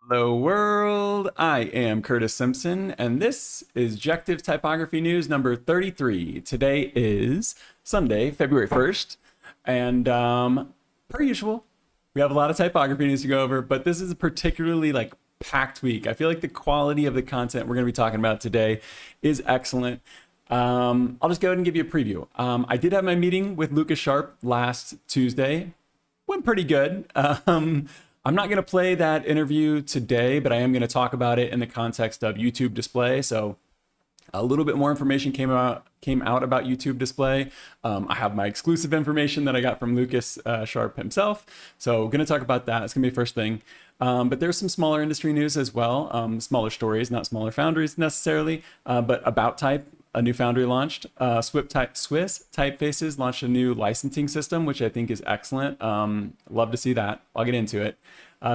Hello world, I am Curtis Simpson, and this is Jective Typography News number 33. Today is Sunday, February 1st, and per usual, we have a lot of typography news to go over, but this is a particularly packed week. I feel like the quality of the content we're going to be talking about today is excellent. I'll just go ahead and give you a preview. I did have my meeting with Lucas Sharp last Tuesday. Went pretty good. I'm not going to play that interview today, but I am going to talk about it in the context of YouTube display. So a little bit more information came out about YouTube display. I have my exclusive information that I got from Lucas Sharp himself. So going to talk about that. It's going to be the first thing. But there's some smaller industry news as well. Smaller stories, not smaller foundries necessarily, but about type. A new foundry launched. Swiss Typefaces launched a new licensing system, which I think is excellent. Love to see that. I'll get into it.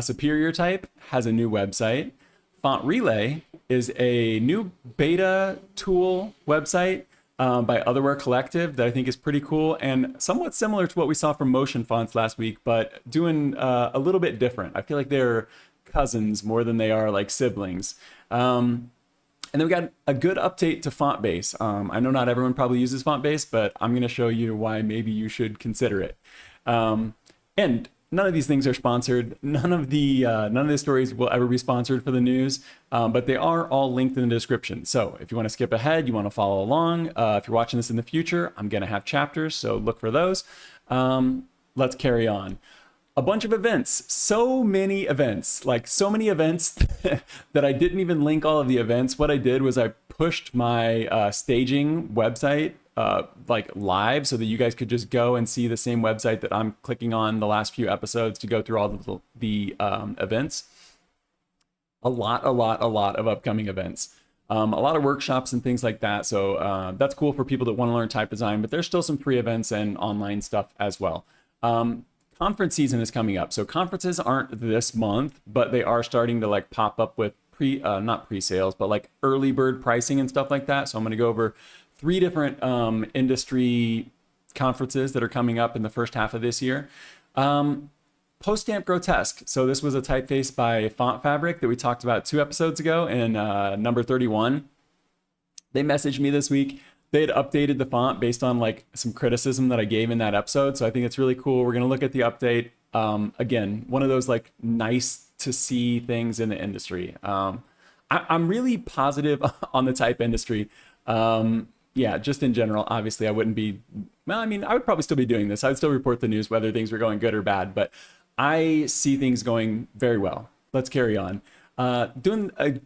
Superior Type has a new website. Font Relay is a new beta tool website by Otherwhere Collective that I think is pretty cool and somewhat similar to what we saw from Motion Fonts last week, but doing a little bit different. I feel like they're cousins more than they are like siblings. And then we got a good update to FontBase. I know not everyone probably uses FontBase, but I'm going to show you why maybe you should consider it. And none of these things are sponsored. None of the stories will ever be sponsored for the news, but they are all linked in the description. So if you want to skip ahead, you want to follow along. If you're watching this in the future, I'm going to have chapters, so look for those. Let's carry on. A bunch of events, so many events that I didn't even link all of the events. What I did was I pushed my staging website live so that you guys could just go and see the same website that I'm clicking on the last few episodes to go through all of the events. A lot of upcoming events. A lot of workshops and things like that. So that's cool for people that want to learn type design, but there's still some free events and online stuff as well. Conference season is coming up. So conferences aren't this month, but they are starting to pop up with not pre-sales, but early bird pricing and stuff like that. So I'm going to go over 3 different industry conferences that are coming up in the first half of this year. Postamp Grotesk. So this was a typeface by Fontfabric that we talked about 2 episodes ago in number 31. They messaged me this week. They had updated the font based on some criticism that I gave in that episode. So I think it's really cool. We're going to look at the update. Again, one of those nice to see things in the industry. I'm really positive on the type industry. Yeah, just in general, obviously I wouldn't be, well, I mean, I would probably still be doing this. I would still report the news, whether things were going good or bad, but I see things going very well. Let's carry on.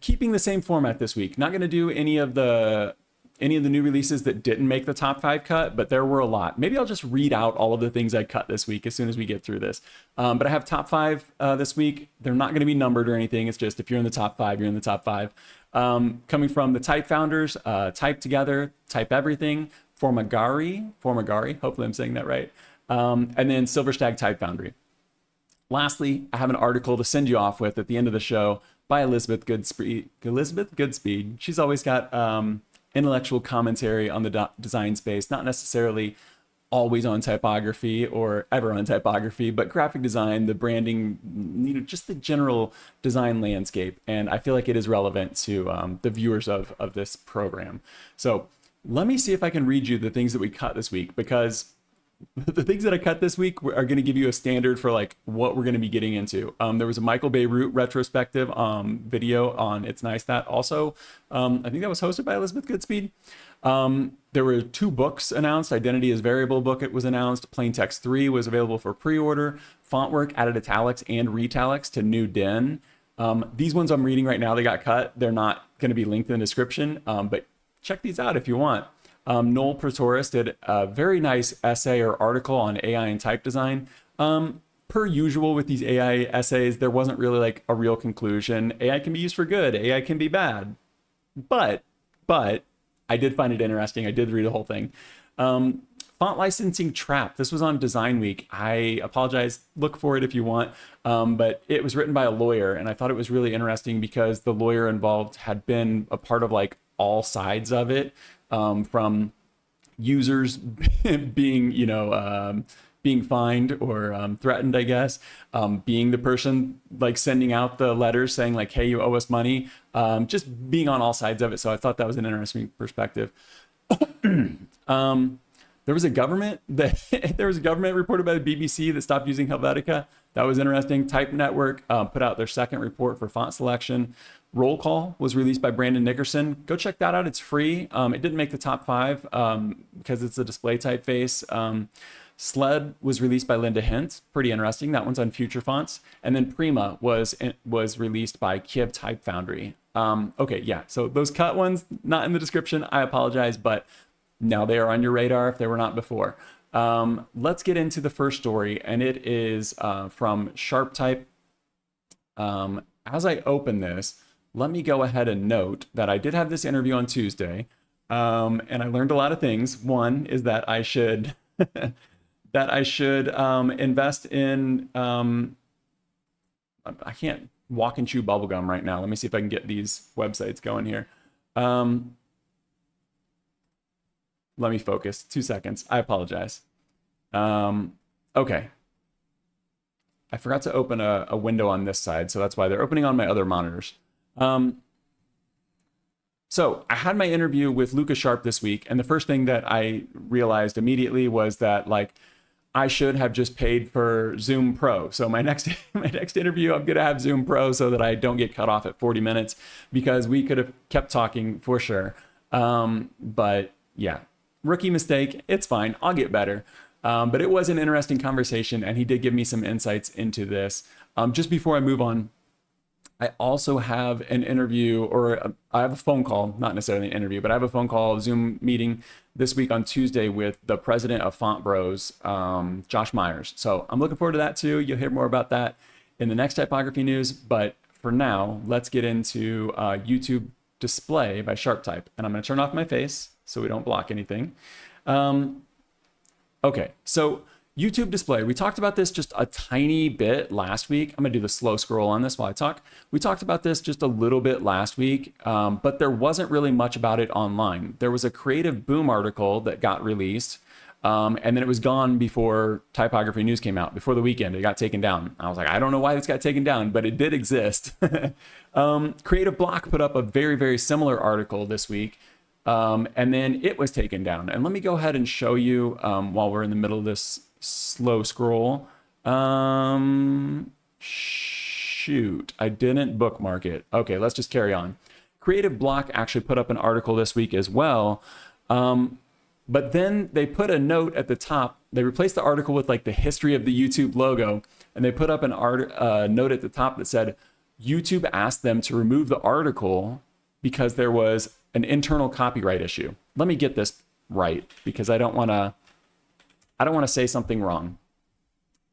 Keeping the same format this week. Not going to do any of the new releases that didn't make the top 5 cut, but there were a lot. Maybe I'll just read out all of the things I cut this week as soon as we get through this. But I have top 5 this week. They're not going to be numbered or anything. It's just if you're in the top 5, you're in the top 5. Coming from the type founders, TypeTogether, Typeverything, Formagari, hopefully I'm saying that right, and then Silverstag Type Foundry. Lastly, I have an article to send you off with at the end of the show by Elizabeth Goodspeed. She's always got intellectual commentary on the design space, not necessarily always on typography or ever on typography, but graphic design, the branding, just the general design landscape. And I feel like it is relevant to the viewers of this program. So let me see if I can read you the things that we cut this week, because the things that I cut this week are going to give you a standard for what we're going to be getting into. There was a Michael Beirut retrospective video on It's Nice That also. I think that was hosted by Elizabeth Goodspeed. There were 2 books announced. Identity is Variable book, it was announced. Plain Text 3 was available for pre-order. Fontwork added italics and retalics to New Den. These ones I'm reading right now, they got cut. They're not going to be linked in the description, but check these out if you want. Noel Pretoris did a very nice essay or article on AI and type design. Per usual with these AI essays, there wasn't really a real conclusion. AI can be used for good. AI can be bad. But I did find it interesting. I did read the whole thing. Font licensing trap. This was on Design Week. I apologize. Look for it if you want. But it was written by a lawyer, and I thought it was really interesting because the lawyer involved had been a part of all sides of it. From users being, being fined or threatened, I guess, being the person like sending out the letters saying like, hey, you owe us money, just being on all sides of it. So I thought that was an interesting perspective. There was a government reported by the BBC that stopped using Helvetica. That was interesting. Type Network put out their second report for font selection. Roll Call was released by Brandon Nickerson. Go check that out. It's free. It didn't make the top 5 because it's a display typeface. Sled was released by Linda Hint. Pretty interesting. That one's on Future Fonts. And then Prima was released by Kiev Type Foundry. Okay, yeah. So those cut ones, not in the description. I apologize, but now they are on your radar if they were not before. Let's get into the first story, and it is from SharpType. As I open this, let me go ahead and note that I did have this interview on Tuesday, and I learned a lot of things. One is that I should invest in. I can't walk and chew bubblegum right now. Let me see if I can get these websites going here. Let me focus. 2 seconds. I apologize. Okay. I forgot to open a window on this side, so that's why they're opening on my other monitors. So I had my interview with Lucas Sharp this week, and the first thing that I realized immediately was that like I should have just paid for Zoom Pro. So my next interview, I'm gonna have Zoom Pro so that I don't get cut off at 40 minutes because we could have kept talking for sure. But yeah. Rookie mistake, it's fine, I'll get better. But it was an interesting conversation, and he did give me some insights into this. Just before I move on, I also have an interview, or I have a phone call, not necessarily an interview, but I have a phone call, Zoom meeting this week on Tuesday with the president of Font Bros, Josh Myers. So I'm looking forward to that too. You'll hear more about that in the next typography news. But for now, let's get into YouTube Display by SharpType. And I'm going to turn off my face so we don't block anything. Okay, so YouTube Display, we talked about this just a tiny bit last week. I'm gonna do the slow scroll on this while I talk. We talked about this just a little bit last week, but there wasn't really much about it online. There was a Creative Boom article that got released, and then it was gone before Typography News came out. Before the weekend, it got taken down. I was like, I don't know why this got taken down, but it did exist. Creative Block put up a very, very similar article this week, and then it was taken down. And let me go ahead and show you while we're in the middle of this slow scroll. Shoot, I didn't bookmark it. Okay, let's just carry on. Creative Block actually put up an article this week as well. But then they put a note at the top. They replaced the article with like the history of the YouTube logo. And they put up an note at the top that said, YouTube asked them to remove the article because there was an internal copyright issue. Let me get this right because I don't want to say something wrong.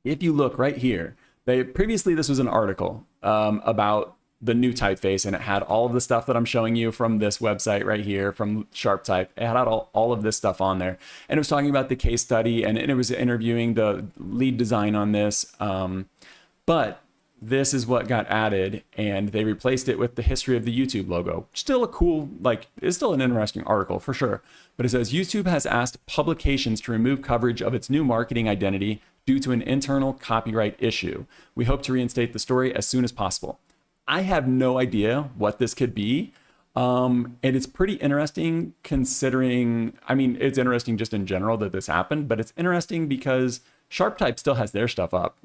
If you look right here, previously this was an article about the new typeface, and it had all of the stuff that I'm showing you from this website right here from SharpType. It had all of this stuff on there, and it was talking about the case study, and it was interviewing the lead design on this. But this is what got added, and they replaced it with the history of the YouTube logo. Still a cool, it's still an interesting article for sure. But it says, YouTube has asked publications to remove coverage of its new marketing identity due to an internal copyright issue. We hope to reinstate the story as soon as possible. I have no idea what this could be. And it's pretty interesting considering, I mean, it's interesting just in general that this happened, but it's interesting because SharpType still has their stuff up.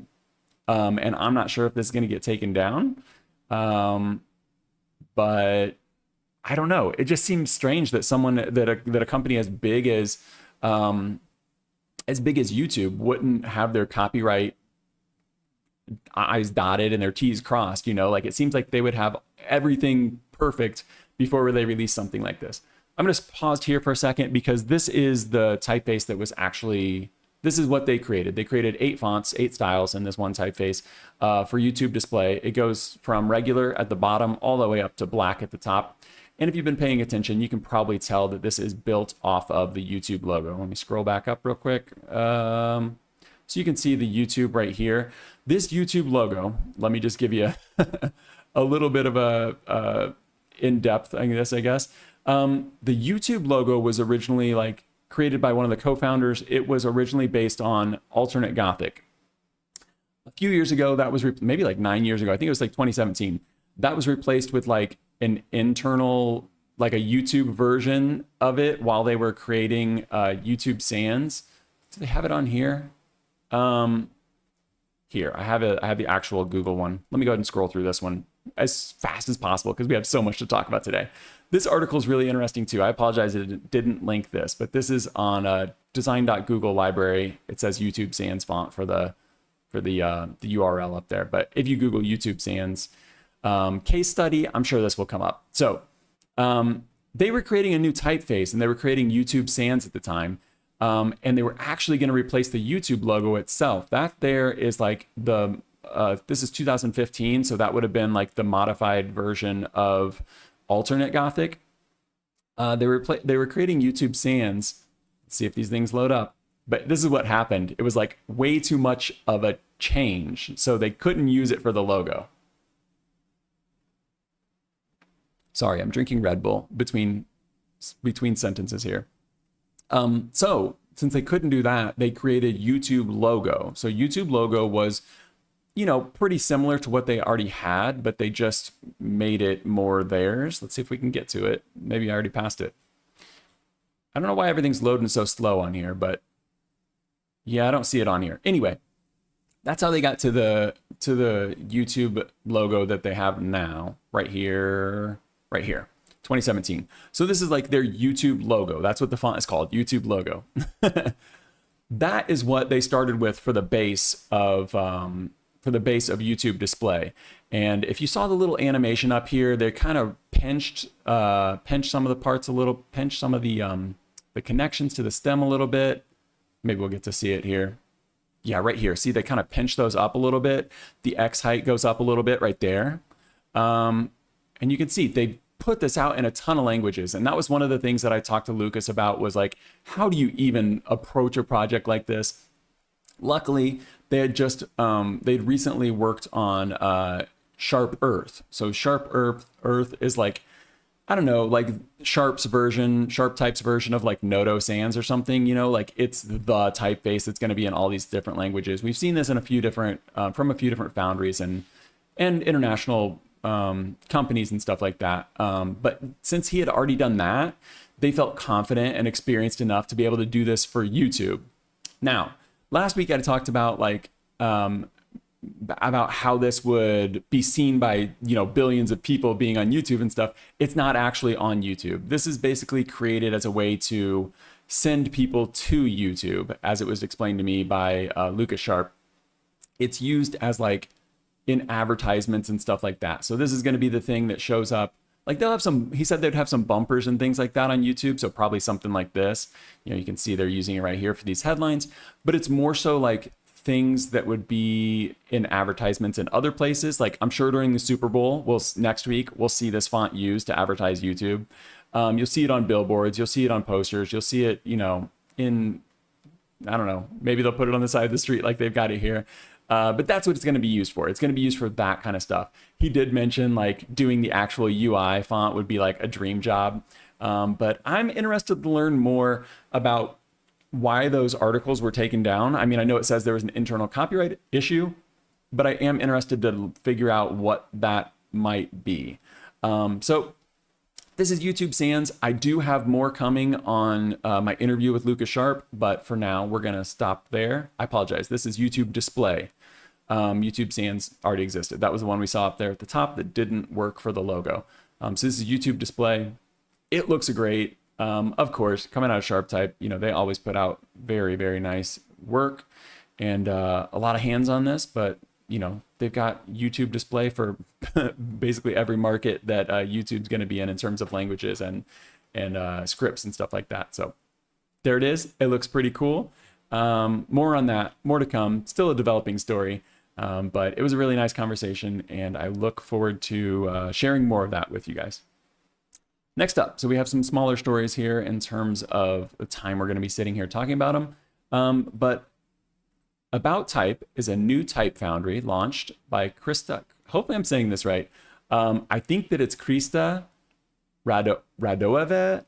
And I'm not sure if this is going to get taken down. But I don't know. It just seems strange that that a company as big as YouTube wouldn't have their copyright I's dotted and their T's crossed, it seems like they would have everything perfect before they release something like this. I'm going to pause here for a second because this is the typeface that was actually, this is what they created. They created 8 fonts, 8 styles in this one typeface for YouTube Display. It goes from regular at the bottom all the way up to black at the top. And if you've been paying attention, you can probably tell that this is built off of the YouTube logo. Let me scroll back up real quick. So you can see the YouTube right here. This YouTube logo, let me just give you a little bit of a in-depth, I guess. The YouTube logo was originally created by one of the co-founders. It was originally based on alternate Gothic. A few years ago, that was maybe like 9 years ago. I think it was like 2017. That was replaced with like an internal, like a YouTube version of it while they were creating YouTube Sans. Do they have it on here? Here, I have the actual Google one. Let me go ahead and scroll through this one as fast as possible because we have so much to talk about today. This article is really interesting too. I apologize that it didn't link this, but this is on design.google library. It says YouTube Sans font for the URL up there. But if you Google YouTube Sans case study, I'm sure this will come up. So they were creating a new typeface and they were creating YouTube Sans at the time. And they were actually going to replace the YouTube logo itself. That there is like the, this is 2015. So that would have been like the modified version of alternate Gothic. They were creating YouTube Sans. Let's see if these things load up. But this is what happened. It was like way too much of a change. So they couldn't use it for the logo. Sorry, I'm drinking Red Bull between sentences here. So since they couldn't do that, they created YouTube logo. So YouTube logo was, you know, pretty similar to what they already had, but they just made it more theirs. Let's see if we can get to it. Maybe I already passed it. I don't know why everything's loading so slow on here, but yeah, I don't see it on here. Anyway, that's how they got to the YouTube logo that they have now, right here. 2017. So this is like their YouTube logo. That's what the font is called, YouTube logo. That is what they started with for the base of YouTube display. And if you saw the little animation up here, they kind of pinched some of the parts a little, pinched some of the connections to the stem a little bit. Maybe we'll get to see it here. Yeah, right here. See, they kind of pinch those up a little bit. The X height goes up a little bit right there. And you can see they put this out in a ton of languages. And that was one of the things that I talked to Lucas about was like, how do you even approach a project like this? Luckily, they had just, they'd recently worked on Sharp Earth. So Sharp Earth is like, I don't know, like Sharp Type's version of like Noto Sans or something, you know, like it's the typeface that's going to be in all these different languages. We've seen this in a few different, from a few different foundries and international companies and stuff like that. But since he had already done that, they felt confident and experienced enough to be able to do this for YouTube. Now, last week I talked about like, about how this would be seen by, you know, billions of people being on YouTube and stuff. It's not actually on YouTube. This is basically created as a way to send people to YouTube, as it was explained to me by Lucas Sharp. It's used as like in advertisements and stuff like that. So this is going to be the thing that shows up. Like they'll have some, he said they'd have some bumpers and things like that on YouTube. So probably something like this. You know, you can see they're using it right here for these headlines, but it's more so like things that would be in advertisements in other places. Like I'm sure during the Super Bowl, next week, we'll see this font used to advertise YouTube. You'll see it on billboards. You'll see it on posters. You'll see it, you know, in, I don't know, maybe they'll put it on the side of the street like they've got it here. But that's what it's going to be used for. It's going to be used for that kind of stuff. He did mention like doing the actual UI font would be like a dream job. But I'm interested to learn more about why those articles were taken down. I mean, I know it says there was an internal copyright issue, but I am interested to figure out what that might be. So this is YouTube Sans. I do have more coming on my interview with Lucas Sharp, but for now we're going to stop there. I apologize. This is YouTube Display. YouTube Sans already existed. That was the one we saw up there at the top that didn't work for the logo. So this is YouTube Display. It looks great. Of course, coming out of Sharp Type, you know, they always put out very, very nice work and a lot of hands on this, but you know, they've got YouTube Display for basically every market that YouTube's going to be in terms of languages and scripts and stuff like that. So there it is. It looks pretty cool. More on that, more to come. Still a developing story, but it was a really nice conversation, and I look forward to sharing more of that with you guys. Next up, so we have some smaller stories here in terms of the time we're going to be sitting here talking about them. But About Type is a new type foundry launched by Krista. Hopefully I'm saying this right. I think that it's Krista Radoeva.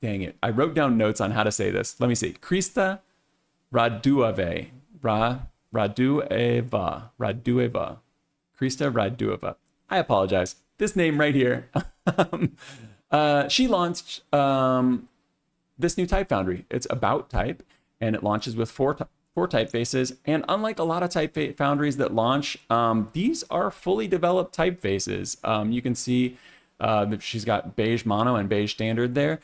dang it. I wrote down notes on how to say this. Let me see. Krista Radueve. Radueva. Krista Radueva. I apologize. This name right here. She launched this new type foundry. It's about type, and it launches with four typefaces. And unlike a lot of type foundries that launch, these are fully developed typefaces. You can see that she's got beige mono and beige standard there.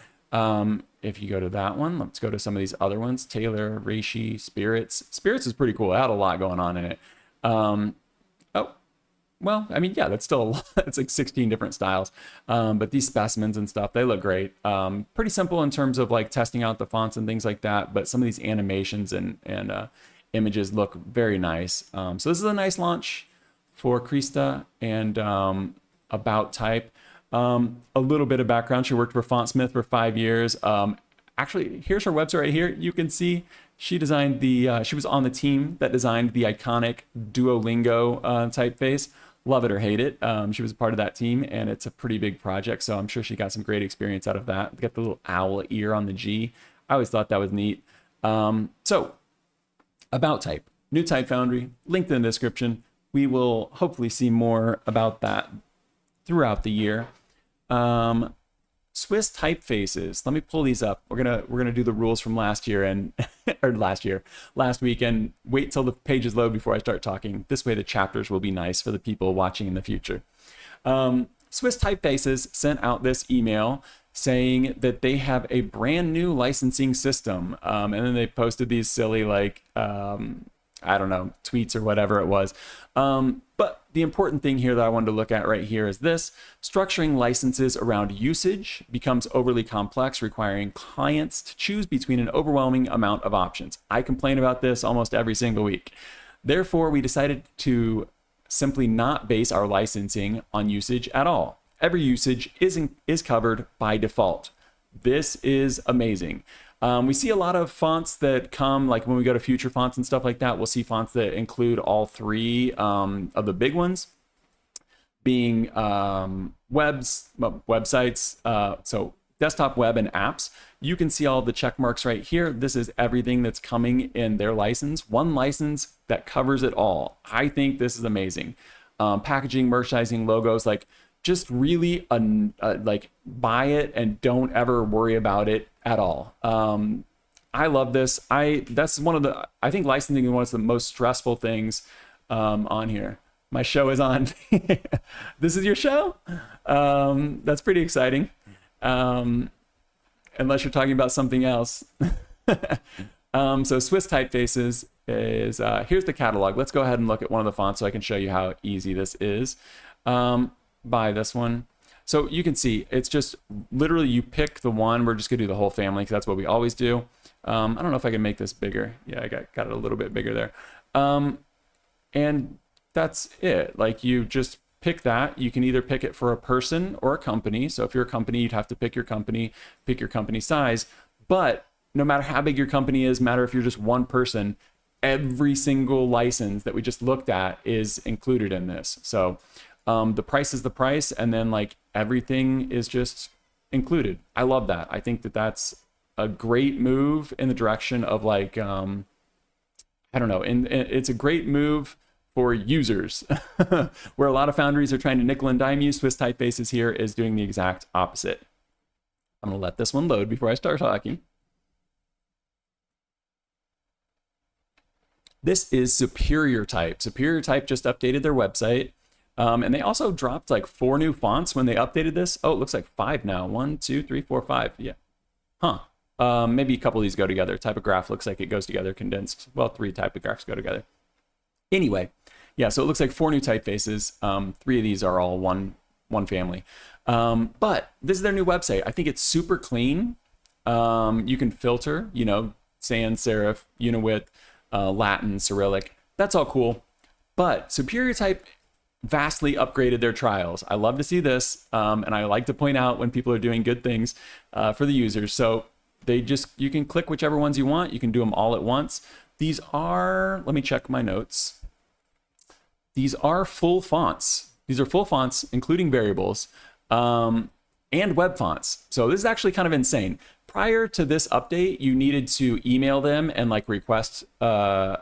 If you go to that one, let's go to some of these other ones. Taylor, Reishi, Spirits. Spirits is pretty cool. It had a lot going on in it. Well, I mean, yeah, that's still a lot. It's like 16 different styles. But these specimens and stuff, they look great. Pretty simple in terms of like testing out the fonts and things like that. But some of these animations and images look very nice. So this is a nice launch for Krista and About Type. A little bit of background. She worked for Fontsmith for 5 years. Actually, here's her website right here. You can see she designed she was on the team that designed the iconic Duolingo typeface. Love it or hate it. She was a part of that team, and it's a pretty big project, so I'm sure she got some great experience out of that. Got the little owl ear on the G. I always thought that was neat. So, About Type, new type foundry, linked in the description. We will hopefully see more about that throughout the year. Swiss Typefaces. Let me pull these up. We're gonna do the rules from last year and last week, and wait till the pages load before I start talking. This way the chapters will be nice for the people watching in the future. Swiss Typefaces sent out this email saying that they have a brand new licensing system, and then they posted these silly like I don't know, tweets or whatever it was. But the important thing here that I wanted to look at right here is this: structuring licenses around usage becomes overly complex, requiring clients to choose between an overwhelming amount of options. I complain about this almost every single week. Therefore, we decided to simply not base our licensing on usage at all. Every usage is covered by default. This is amazing. We see a lot of fonts that come, like when we go to future fonts and stuff like that, we'll see fonts that include all three of the big ones, being websites, so desktop, web, and apps. You can see all the check marks right here. This is everything that's coming in their license. One license that covers it all. I think this is amazing. Packaging, merchandising, logos, like just really like buy it and don't ever worry about it at all. I love this. That's one of the, I think licensing is one of the most stressful things on here. My show is on. This is your show? That's pretty exciting. Unless you're talking about something else. So Swiss Typefaces is, here's the catalog. Let's go ahead and look at one of the fonts so I can show you how easy this is. Buy this one. So you can see it's just literally you pick the one. We're just gonna do the whole family because that's what we always do. I don't know if I can make this bigger. Yeah, I got it a little bit bigger there. And that's it. Like you just pick that. You can either pick it for a person or a company. So if you're a company, you'd have to pick your company size. But no matter how big your company is, matter if you're just one person, every single license that we just looked at is included in this. So the price is the price, and then like everything is just included. I love that. I think that that's a great move in the direction of like, I don't know, and it's a great move for users, where a lot of foundries are trying to nickel and dime you. Swiss Typefaces here is doing the exact opposite. I'm gonna let this one load before I start talking. This is Superior Type. Superior Type just updated their website. And they also dropped like 4 new fonts when they updated this. Oh, it looks like 5 now. 1, 2, 3, 4, 5. Yeah. Huh. Maybe a couple of these go together. Typograph looks like it goes together condensed. Well, 3 typographs go together. Anyway, yeah, so it looks like 4 new typefaces. 3 of these are all one family. But this is their new website. I think it's super clean. You can filter, you know, sans serif, unit, Latin, Cyrillic. That's all cool. But Superior Type vastly upgraded their trials. I love to see this, and I like to point out when people are doing good things for the users. So you can click whichever ones you want. You can do them all at once. These are, let me check my notes. These are full fonts. These are full fonts, including variables, and web fonts. So this is actually kind of insane. prior to this update, you needed to email them and like request a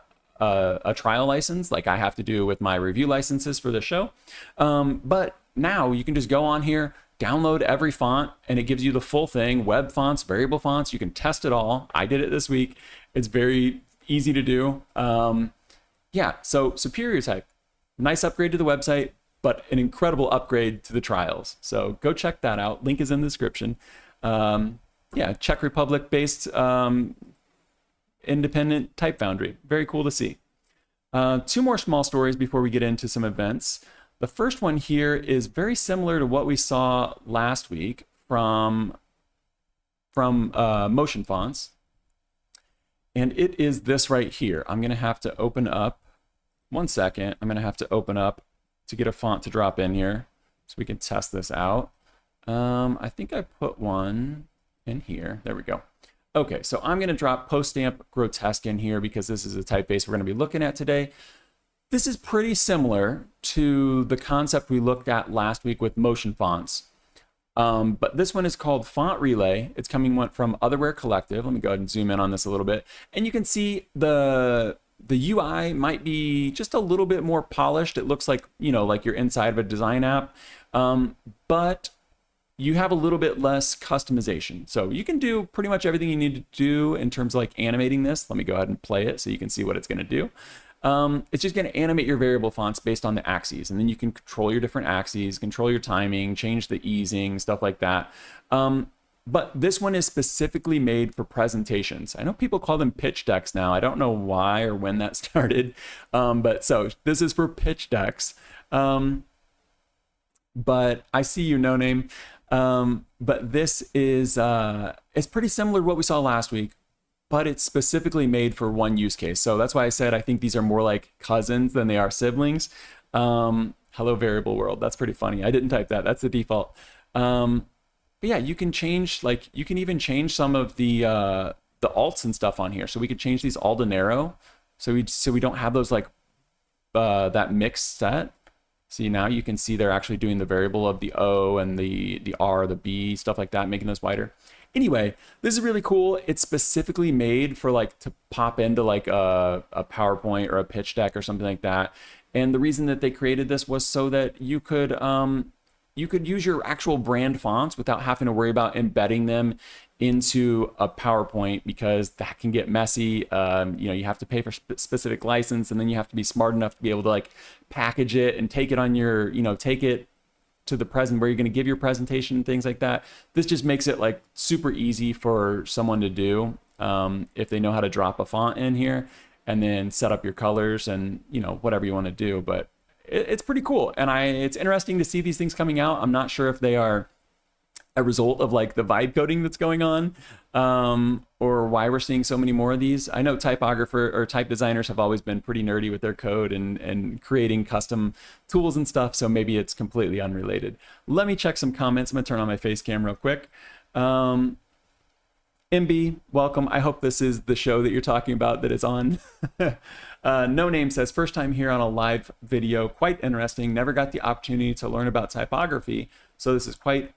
trial license, like I have to do with my review licenses for the show. But now you can just go on here, download every font, and it gives you the full thing, web fonts, variable fonts. You can test it all. I did it this week. It's very easy to do. Yeah, so Superior Type, nice upgrade to the website, but an incredible upgrade to the trials. So go check that out. Link is in the description. Yeah, Czech Republic based independent type foundry. Very cool to see. Two more small stories before we get into some events. The first one here is very similar to what we saw last week from Motion Fonts. And it is this right here. I'm going to have to open up, 1 second. I'm going to have to open up to get a font to drop in here so we can test this out. I think I put one in here. There we go. Okay, so I'm going to drop Postamp Grotesk in here because this is a typeface we're going to be looking at today. This is pretty similar to the concept we looked at last week with Motion Fonts. But this one is called Font Relay. It's coming from Otherwhere Collective. Let me go ahead and zoom in on this a little bit. And you can see the UI might be just a little bit more polished. It looks like, you know, like you're inside of a design app. But you have a little bit less customization. So you can do pretty much everything you need to do in terms of like animating this. Let me go ahead and play it so you can see what it's going to do. It's just going to animate your variable fonts based on the axes, and then you can control your different axes, control your timing, change the easing, stuff like that. But this one is specifically made for presentations. I know people call them pitch decks now. I don't know why or when that started, but so this is for pitch decks. But I see you, No Name. But this is it's pretty similar to what we saw last week, but it's specifically made for one use case. So that's why I said I think these are more like cousins than they are siblings. Hello Variable World. That's pretty funny. I didn't type that. That's the default. But yeah, you can change, like you can even change some of the alts and stuff on here. So we could change these all to narrow. So we don't have those like that mixed set. See, now you can see they're actually doing the variable of the O and the R, the B, stuff like that, making those wider. Anyway, this is really cool. It's specifically made for like to pop into like a PowerPoint or a pitch deck or something like that. And the reason that they created this was so that you could use your actual brand fonts without having to worry about embedding them into a PowerPoint, because that can get messy. You know, you have to pay for specific license, and then you have to be smart enough to be able to like package it and take it on your, you know, take it to the present where you're going to give your presentation and things like that. This just makes it like super easy for someone to do if they know how to drop a font in here and then set up your colors and, you know, whatever you want to do. But it's pretty cool, and it's interesting to see these things coming out. I'm not sure if they are a result of like the vibe coding that's going on, or why we're seeing so many more of these. I know type designers have always been pretty nerdy with their code and creating custom tools and stuff, so maybe it's completely unrelated. Let me check some comments. I'm gonna turn on my face cam real quick. MB, welcome. I hope this is the show that you're talking about that is on. No Name says, first time here on a live video, quite interesting. Never got the opportunity to learn about typography, so this is quite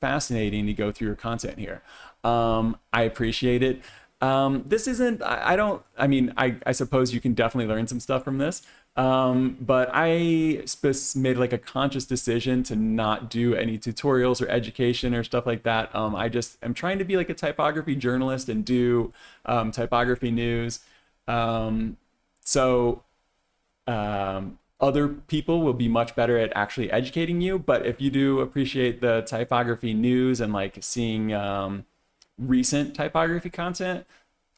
fascinating to go through your content here. I appreciate it. This isn't, I mean, I suppose you can definitely learn some stuff from this, but I made like a conscious decision to not do any tutorials or education or stuff like that. I just am trying to be like a typography journalist and do typography news. Other people will be much better at actually educating you, but if you do appreciate the typography news and like seeing recent typography content,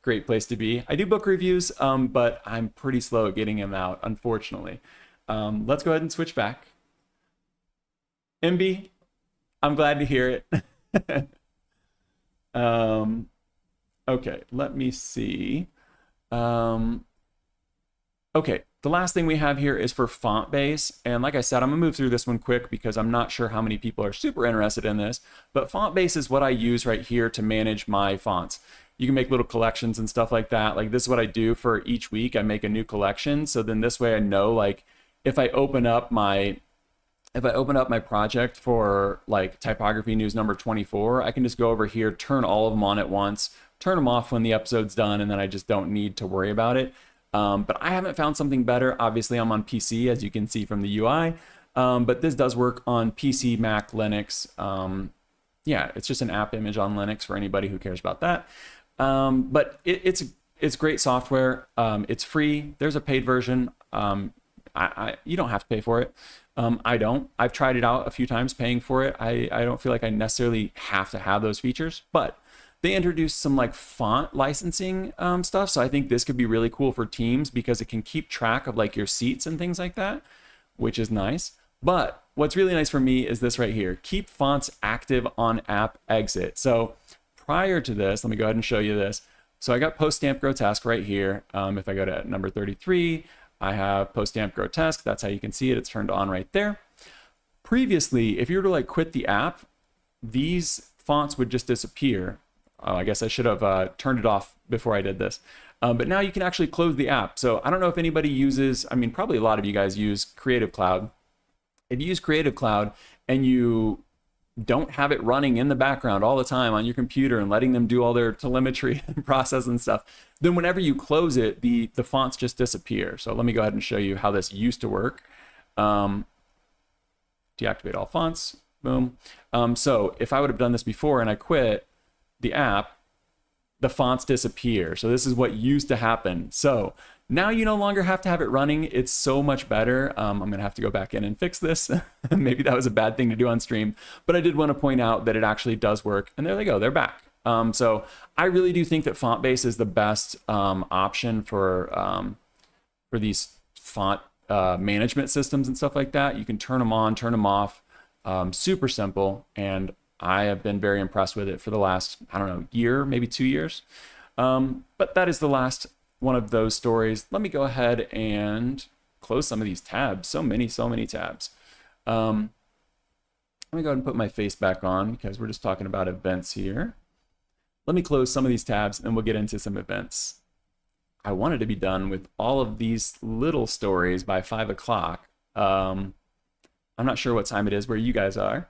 great place to be. I do book reviews, but I'm pretty slow at getting them out, unfortunately. Let's go ahead and switch back. MB, I'm glad to hear it. Okay, let me see. Okay, the last thing we have here is for FontBase. And like I said, I'm gonna move through this one quick because I'm not sure how many people are super interested in this, but FontBase is what I use right here to manage my fonts. You can make little collections and stuff like that. Like this is what I do for each week. I make a new collection. So then this way I know, like if I open up my if I open up my project for like Typography News number 24, I can just go over here, turn all of them on at once, turn them off when the episode's done, and then I just don't need to worry about it. But I haven't found something better. Obviously, I'm on PC, as you can see from the UI, but this does work on PC, Mac, Linux. Yeah, it's just an app image on Linux for anybody who cares about that. But it's great software. It's free. There's a paid version. You don't have to pay for it. I don't. I've tried it out a few times paying for it. I don't feel like I necessarily have to have those features, but they introduced some like font licensing stuff. So I think this could be really cool for teams because it can keep track of like your seats and things like that, which is nice. But what's really nice for me is this right here. Keep fonts active on app exit. So prior to this, let me go ahead and show you this. So I got Postamp Grotesk right here. If I go to number 33, I have Postamp Grotesk. That's how you can see it. It's turned on right there. Previously, if you were to like quit the app, these fonts would just disappear. I guess I should have turned it off before I did this. But now you can actually close the app. So I don't know if anybody uses, I mean, probably a lot of you guys use Creative Cloud. If you use Creative Cloud and you don't have it running in the background all the time on your computer and letting them do all their telemetry and process and stuff, then whenever you close it, the fonts just disappear. So let me go ahead and show you how this used to work. Deactivate all fonts, boom. So if I would have done this before and I quit the app, the fonts disappear. So this is what used to happen. So now you no longer have to have it running. It's so much better. I'm going to have to go back in and fix this. Maybe that was a bad thing to do on stream, but I did want to point out that it actually does work. And there they go. They're back. So I really do think that FontBase is the best option for these font management systems and stuff like that. You can turn them on, turn them off. Super simple. And I have been very impressed with it for the last, I don't know, year, maybe 2 years. But that is the last one of those stories. Let me go ahead and close some of these tabs. So many tabs. Let me go ahead and put my face back on because we're just talking about events here. Let me close some of these tabs and we'll get into some events. I wanted to be done with all of these little stories by 5 o'clock. I'm not sure what time it is where you guys are.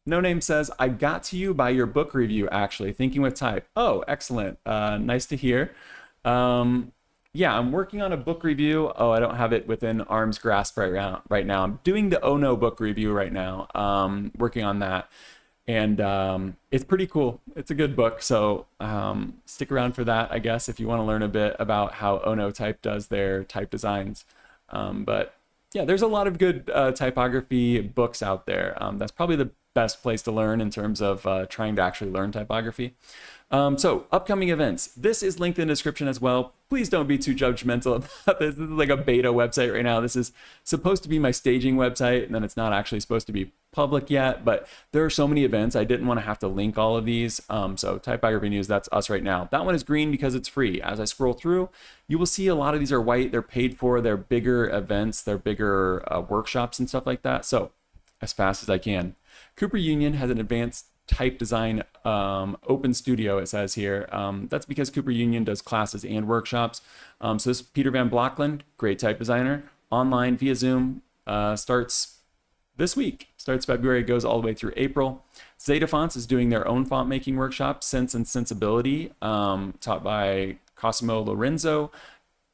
No Name says, I got to you by your book review, actually, Thinking with Type. Oh, excellent. Nice to hear. Yeah, I'm working on a book review. Oh, I don't have it within arm's grasp right now. I'm doing the Oh No book review right now, working on that. And it's pretty cool. It's a good book. So stick around for that, I guess, if you want to learn a bit about how Oh No Type does their type designs. But yeah, there's a lot of good typography books out there. That's probably the best place to learn in terms of trying to actually learn typography. So upcoming events, this is linked in the description as well. Please don't be too judgmental about this. This is like a beta website right now. This is supposed to be my staging website, and then it's not actually supposed to be public yet, but there are so many events. I didn't want to have to link all of these. So Typography News, that's us right now. That one is green because it's free. As I scroll through, you will see a lot of these are white. They're paid for. They're bigger events. They're bigger workshops and stuff like that. So as fast as I can. Cooper Union has an advanced type design open studio, it says here. That's because Cooper Union does classes and workshops. So this is Peter Van Blockland, great type designer, online via Zoom, starts this week, starts February, goes all the way through April. Zeta Fonts is doing their own font making workshop, Sense and Sensibility, taught by Cosimo Lorenzo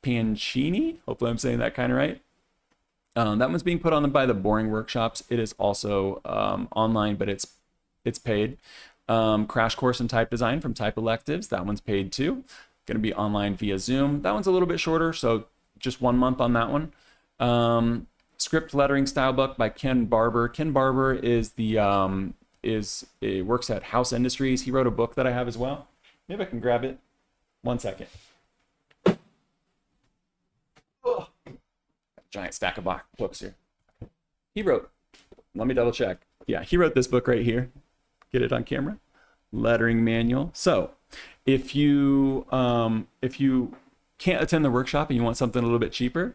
Pancini. Hopefully I'm saying that kind of right. That one's being put on by the Boring Workshops. It is also online, but it's paid. Crash Course in Type Design from Type Electives. That one's paid too. Going to be online via Zoom. That one's a little bit shorter, so just 1 month on that one. Script Lettering Style Book by Ken Barber. Ken Barber is works at House Industries. He wrote a book that I have as well. Maybe I can grab it. 1 second. Oh. Giant stack of books here. He wrote, let me double check. Yeah, he wrote this book right here. Get it on camera. Lettering manual. So if you can't attend the workshop and you want something a little bit cheaper,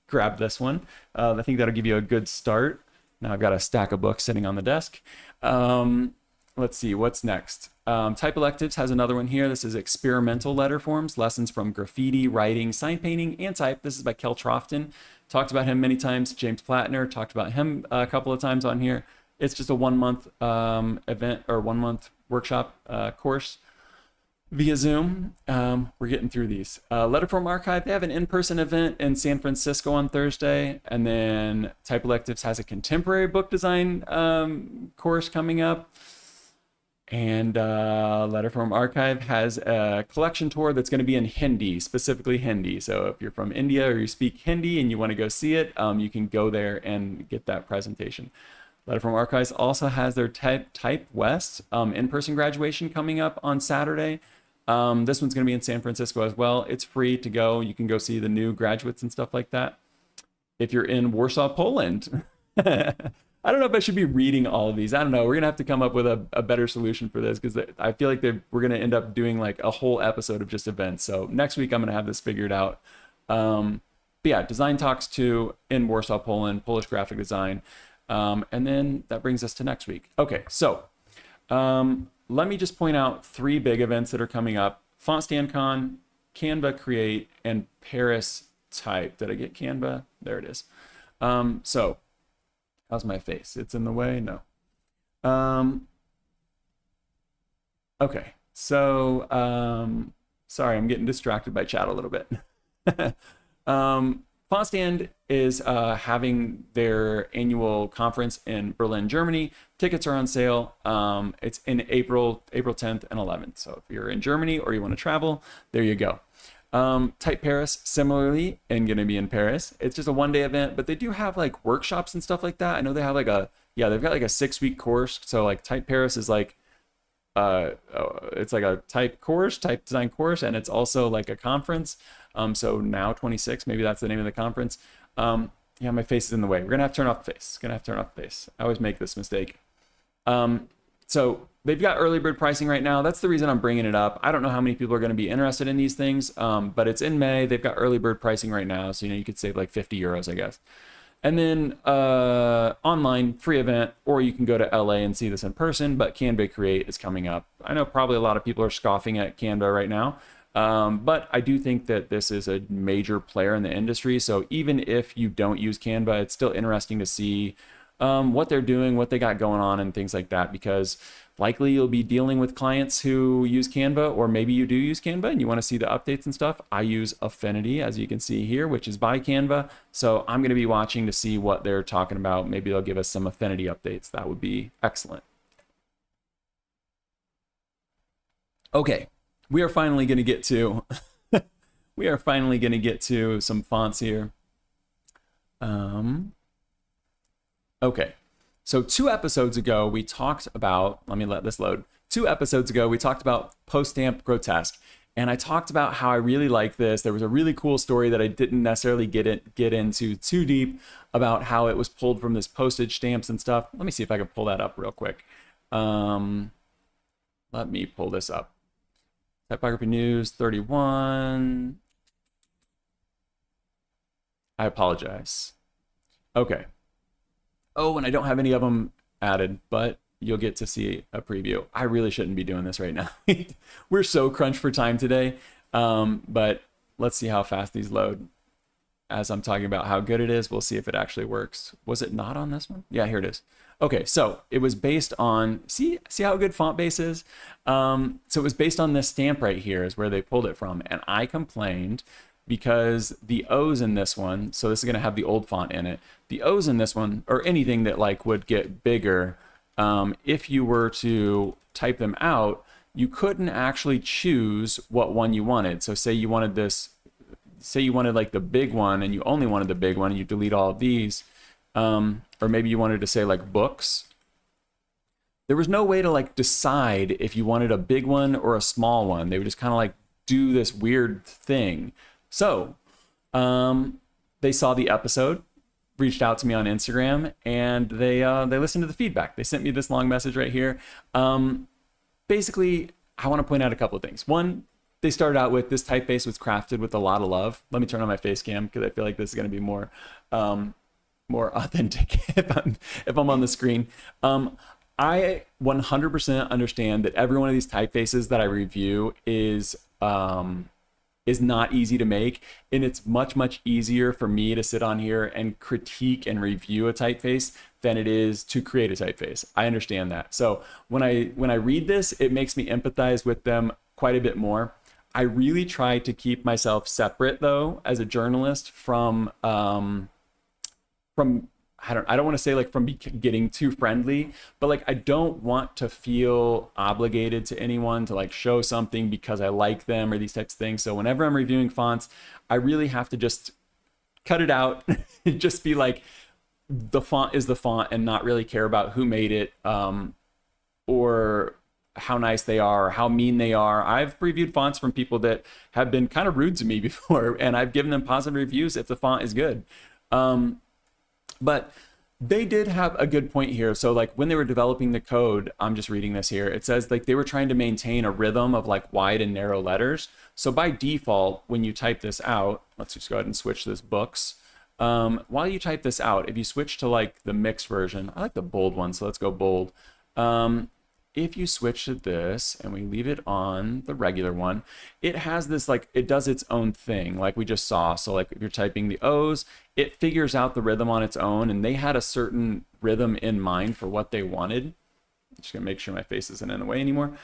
grab this one. I think that'll give you a good start. Now I've got a stack of books sitting on the desk. Let's see, what's next? Type Electives has another one here. This is experimental letter forms, lessons from graffiti, writing, sign painting, and type. This is by Kel Trofton. Talked about him many times. James Plattner talked about him a couple of times on here. It's just a 1 month event or 1 month workshop course via Zoom. We're getting through these. Letterform Archive, they have an in-person event in San Francisco on Thursday. And then Type Electives has a contemporary book design course coming up. And Letterform Archive has a collection tour that's going to be in Hindi, specifically Hindi. So if you're from India or you speak Hindi and you want to go see it, you can go there and get that presentation. Letterform Archives also has their Type West in-person graduation coming up on Saturday. This one's going to be in San Francisco as well. It's free to go. You can go see the new graduates and stuff like that. If you're in Warsaw, Poland, I don't know if I should be reading all of these. I don't know. We're going to have to come up with a better solution for this, because I feel like we're going to end up doing like a whole episode of just events. So next week, I'm going to have this figured out. But yeah, Design Talks 2 in Warsaw, Poland, Polish graphic design. And then that brings us to next week. Okay, so let me just point out 3 big events that are coming up. Fontstand Con, Canva Create, and Paris Type. Did I get Canva? There it is. So how's my face? It's in the way? No. Okay, so sorry, I'm getting distracted by chat a little bit. Fontstand is having their annual conference in Berlin, Germany. Tickets are on sale. It's in April 10th and 11th. So if you're in Germany or you want to travel, there you go. Type Paris, similarly, and going to be in Paris. It's just a 1-day event, but they do have like workshops and stuff like that. I know they have like they've got like a 6-week course. So like Type Paris is like, it's like a type design course, and it's also like a conference. So now 26, maybe that's the name of the conference. Yeah, my face is in the way. We're gonna have to turn off the face. I always make this mistake. So they've got early bird pricing right now. That's the reason I'm bringing it up. I don't know how many people are going to be interested in these things, but it's in May. They've got early bird pricing right now. So, you could save like 50 euros, I guess. And then online free event, or you can go to LA and see this in person, but Canva Create is coming up. I know probably a lot of people are scoffing at Canva right now, but I do think that this is a major player in the industry. So even if you don't use Canva, it's still interesting to see what they're doing, what they got going on, and things like that, because likely you'll be dealing with clients who use Canva, or maybe you do use Canva and you want to see the updates and stuff. I use Affinity, as you can see here, which is by Canva. So I'm going to be watching to see what they're talking about. Maybe they'll give us some Affinity updates. That would be excellent. Okay, we are finally going to get to some fonts here. Okay, so 2 episodes ago, we talked about, let me let this load. 2 episodes ago, we talked about Postamp Grotesk, and I talked about how I really like this. There was a really cool story that I didn't necessarily get into too deep about how it was pulled from this postage stamps and stuff. Let me see if I can pull that up real quick. Let me pull this up. Typography News 31. I apologize. Okay. Oh, and I don't have any of them added, but you'll get to see a preview. I really shouldn't be doing this right now. We're so crunched for time today, but let's see how fast these load. As I'm talking about how good it is, we'll see if it actually works. Was it not on this one? Yeah, here it is. Okay, so it was based on, see how good FontBase is? So it was based on this stamp right here is where they pulled it from, and I complained because the O's in this one, so this is gonna have the old font in it, the O's in this one, or anything that like would get bigger, if you were to type them out, you couldn't actually choose what one you wanted. So say you wanted this, say you wanted like the big one and you only wanted the big one and you delete all of these, or maybe you wanted to say like books. There was no way to like decide if you wanted a big one or a small one. They would just kind of like do this weird thing. So they saw the episode, reached out to me on Instagram, and they listened to the feedback. They sent me this long message right here. Basically, I want to point out a couple of things. One, they started out with this typeface was crafted with a lot of love. Let me turn on my face cam because I feel like this is going to be more authentic if I'm on the screen. I 100% understand that every one of these typefaces that I review is not easy to make, and it's much easier for me to sit on here and critique and review a typeface than it is to create a typeface. I understand that. So when I read this, it makes me empathize with them quite a bit more. I really try to keep myself separate though as a journalist from I don't want to say like from getting too friendly, but like I don't want to feel obligated to anyone to like show something because I like them or these types of things. So whenever I'm reviewing fonts, I really have to just cut it out, just be like, the font is the font and not really care about who made it, or how nice they are or how mean they are. I've reviewed fonts from people that have been kind of rude to me before, and I've given them positive reviews if the font is good. But they did have a good point here. So like when they were developing the code, I'm just reading this here, it says like they were trying to maintain a rhythm of like wide and narrow letters. So by default, when you type this out, let's just go ahead and switch this books. While you type this out, if you switch to like the mixed version, I like the bold one, so let's go bold. If you switch to this and we leave it on the regular one, it has this like, it does its own thing like we just saw. So like if you're typing the O's, it figures out the rhythm on its own, and they had a certain rhythm in mind for what they wanted. I'm just gonna make sure my face isn't in the way anymore.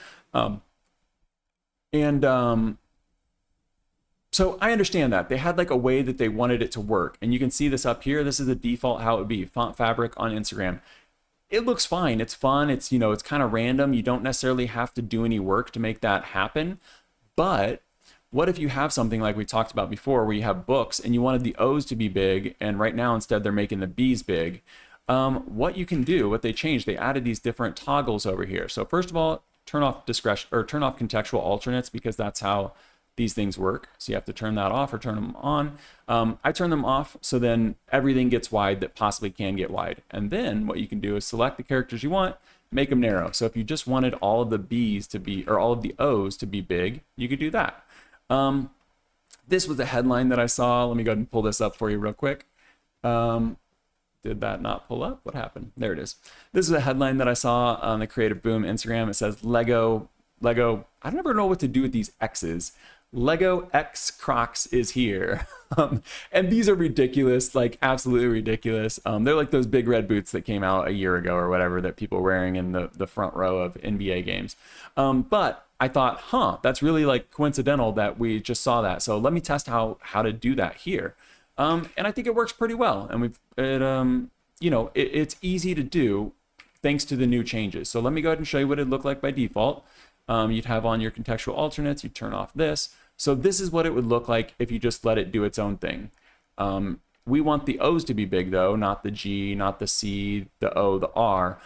So I understand that they had like a way that they wanted it to work, and you can see this up here. This is the default how it would be. Fontfabric on Instagram. It looks fine. It's fun. It's, you know, it's kind of random. You don't necessarily have to do any work to make that happen. But what if you have something like we talked about before, where you have books and you wanted the O's to be big, and right now instead they're making the B's big? What you can do, what they changed, they added these different toggles over here. So first of all, turn off discretion, or turn off contextual alternates, because that's how these things work. So you have to turn that off or turn them on. I turn them off, so then everything gets wide that possibly can get wide. And then what you can do is select the characters you want, make them narrow. So if you just wanted all of the B's to be, or all of the O's to be big, you could do that. This was a headline that I saw. Let me go ahead and pull this up for you real quick. Did that not pull up? What happened? There it is. This is a headline that I saw on the Creative Boom Instagram. It says Lego, I never know what to do with these X's. Lego X Crocs is here. And these are ridiculous, like absolutely ridiculous. They're like those big red boots that came out a year ago or whatever that people were wearing in the front row of NBA games. But I thought, that's really like coincidental that we just saw that. So let me test how to do that here. And I think it works pretty well. And it's easy to do thanks to the new changes. So let me go ahead and show you what it looked like by default. You'd have on your contextual alternates, you turn off this. So this is what it would look like if you just let it do its own thing. We want the O's to be big though, not the G, not the C, the O, the R.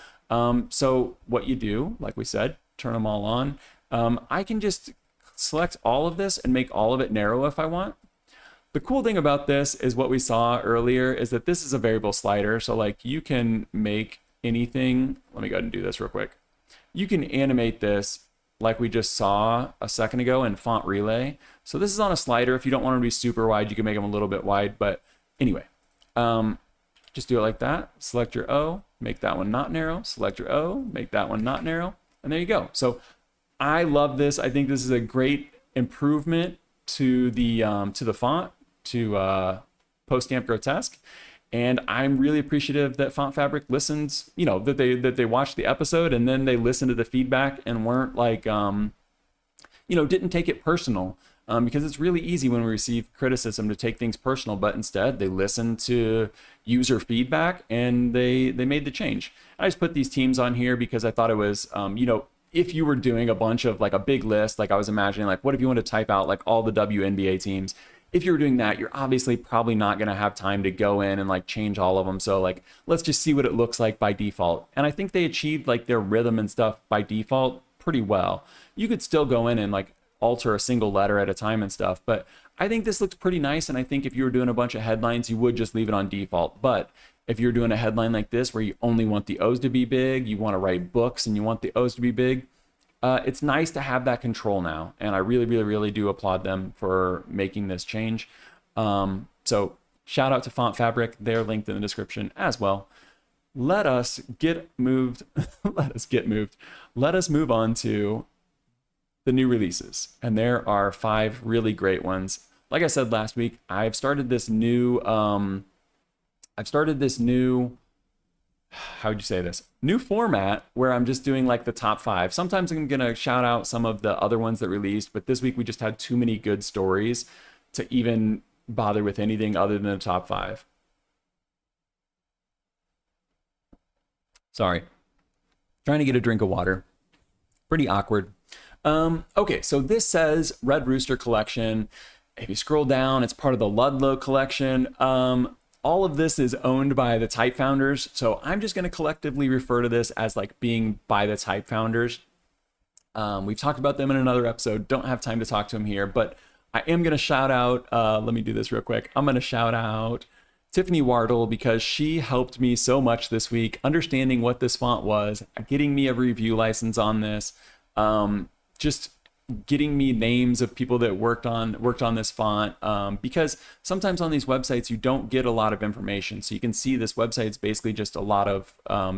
So what you do, like we said, turn them all on. I can just select all of this and make all of it narrow if I want. The cool thing about this is what we saw earlier is that this is a variable slider. So like you can make anything. Let me go ahead and do this real quick. You can animate this like we just saw a second ago in Font Relay. So this is on a slider. If you don't want them to be super wide, you can make them a little bit wide. But anyway, just do it like that. Select your O, make that one not narrow. Select your O, make that one not narrow. And there you go. So I love this. I think this is a great improvement to the font, to Postamp Grotesk. And I'm really appreciative that Fontfabric listens, that they watched the episode and then they listened to the feedback and weren't like, didn't take it personal. Because it's really easy when we receive criticism to take things personal, but instead they listened to user feedback and they made the change. I just put these teams on here because I thought it was, if you were doing a bunch of like a big list, like I was imagining, like what if you want to type out like all the WNBA teams? If you were doing that, you're obviously probably not going to have time to go in and like change all of them. So like, let's just see what it looks like by default. And I think they achieved like their rhythm and stuff by default pretty well. You could still go in and like alter a single letter at a time and stuff, but I think this looks pretty nice. And I think if you were doing a bunch of headlines, you would just leave it on default. But if you're doing a headline like this, where you only want the O's to be big, you want to write books and you want the O's to be big, it's nice to have that control now. And I really, really, really do applaud them for making this change. So shout out to Fontfabric. They're linked in the description as well. let us get moved. Let us get moved. Let us move on to the new releases. And there are 5 really great ones. Like I said last week, I've started this new, how would you say this? New format where I'm just doing like the top 5. Sometimes I'm going to shout out some of the other ones that released, but this week we just had too many good stories to even bother with anything other than the top 5. Sorry. Trying to get a drink of water. Pretty awkward. Okay, so this says Red Rooster collection. If you scroll down, it's part of the Ludlow collection. All of this is owned by the Type Founders, so I'm just going to collectively refer to this as like being by the Type Founders. We've talked about them in another episode. Don't have time to talk to them here, but I am going to shout out, let me do this real quick. I'm going to shout out Tiffany Wardle because she helped me so much this week, understanding what this font was, getting me a review license on this, just getting me names of people that worked on this font, because sometimes on these websites you don't get a lot of information. So you can see this website's basically just a lot of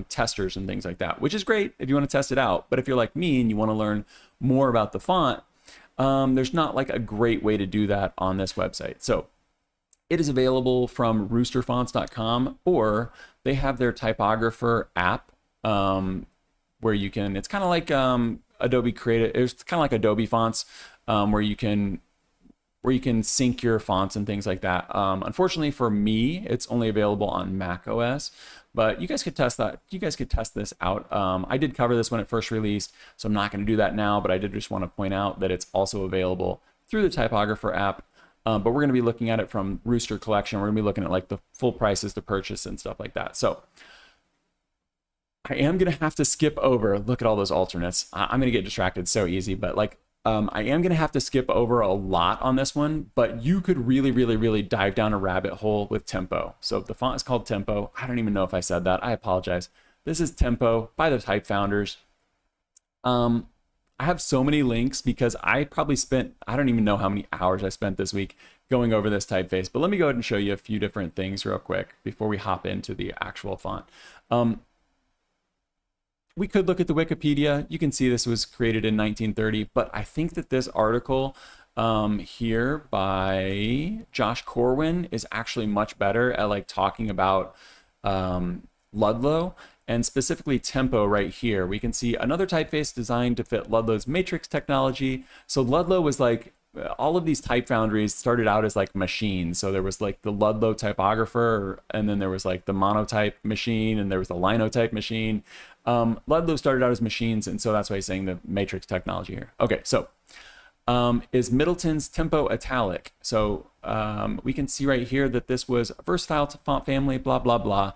testers and things like that, which is great if you want to test it out. But if you're like me and you want to learn more about the font, there's not like a great way to do that on this website. So it is available from roosterfonts.com, or they have their typographer app, where you can, it's kind of like Adobe Create. It's kind of like Adobe Fonts, where you can sync your fonts and things like that. Unfortunately for me, it's only available on Mac OS, but you guys could test that. You guys could test this out. I did cover this when it first released, so I'm not going to do that now, but I did just want to point out that it's also available through the typographer app. But we're going to be looking at it from Rooster Collection. We're going to be looking at like the full prices to purchase and stuff like that. So I am going to have to skip over. Look at all those alternates. I'm going to get distracted so easy, but like I am going to have to skip over a lot on this one, but you could really, really, really dive down a rabbit hole with Tempo. So the font is called Tempo. I don't even know if I said that. I apologize. This is Tempo by the Type Founders. I have so many links because I probably spent, I don't even know how many hours I spent this week going over this typeface, but let me go ahead and show you a few different things real quick before we hop into the actual font. We could look at the Wikipedia. You can see this was created in 1930, but I think that this article here by Josh Corwin is actually much better at like talking about Ludlow, and specifically Tempo right here. We can see another typeface designed to fit Ludlow's matrix technology. So Ludlow was like, all of these type foundries started out as like machines. So there was like the Ludlow typographer, and then there was like the monotype machine, and there was the linotype machine. Ludlow started out as machines, and so that's why he's saying the matrix technology here. Okay, so is Middleton's Tempo Italic. So we can see right here that this was a versatile font family, blah, blah, blah.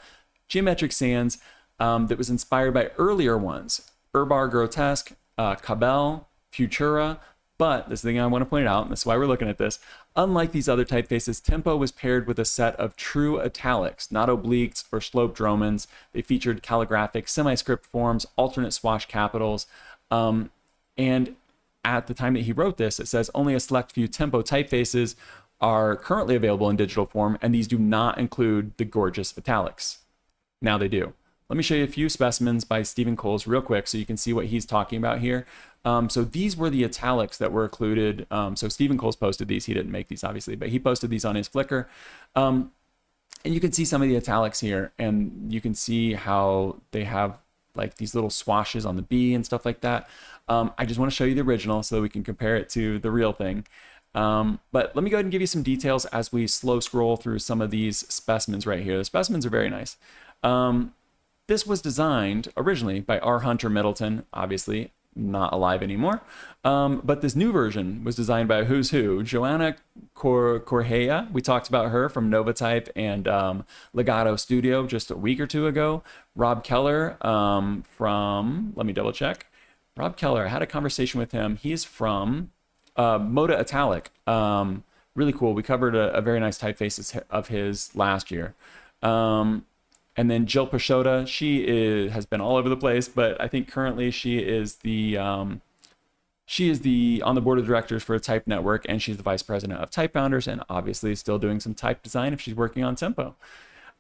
Geometric sans that was inspired by earlier ones, Urbar Grotesk, Cabell, Futura. But this thing I want to point out, and this is why we're looking at this, unlike these other typefaces, Tempo was paired with a set of true italics, not obliques or sloped Romans. They featured calligraphic semi-script forms, alternate swash capitals, and at the time that he wrote this, it says only a select few Tempo typefaces are currently available in digital form, and these do not include the gorgeous italics. Now they do. Let me show you a few specimens by Stephen Coles real quick so you can see what he's talking about here. So these were the italics that were included. So Stephen Coles posted these. He didn't make these, obviously, but he posted these on his Flickr. And you can see some of the italics here, and you can see how they have like these little swashes on the B and stuff like that. I just want to show you the original so that we can compare it to the real thing. But let me go ahead and give you some details as we slow scroll through some of these specimens right here. The specimens are very nice. This was designed originally by R. Hunter Middleton, obviously not alive anymore. But this new version was designed by who's who, Joanna Correa. We talked about her from Novatype and Legato Studio just a week or two ago. Rob Keller from, let me double check. Rob Keller, I had a conversation with him. He's from Moda Italic. Really cool. We covered a very nice typeface of his last year. And then Jill Pashota, has been all over the place, but I think currently she is on the board of directors for Type Network, and she's the vice president of Type Founders, and obviously still doing some type design if she's working on Tempo.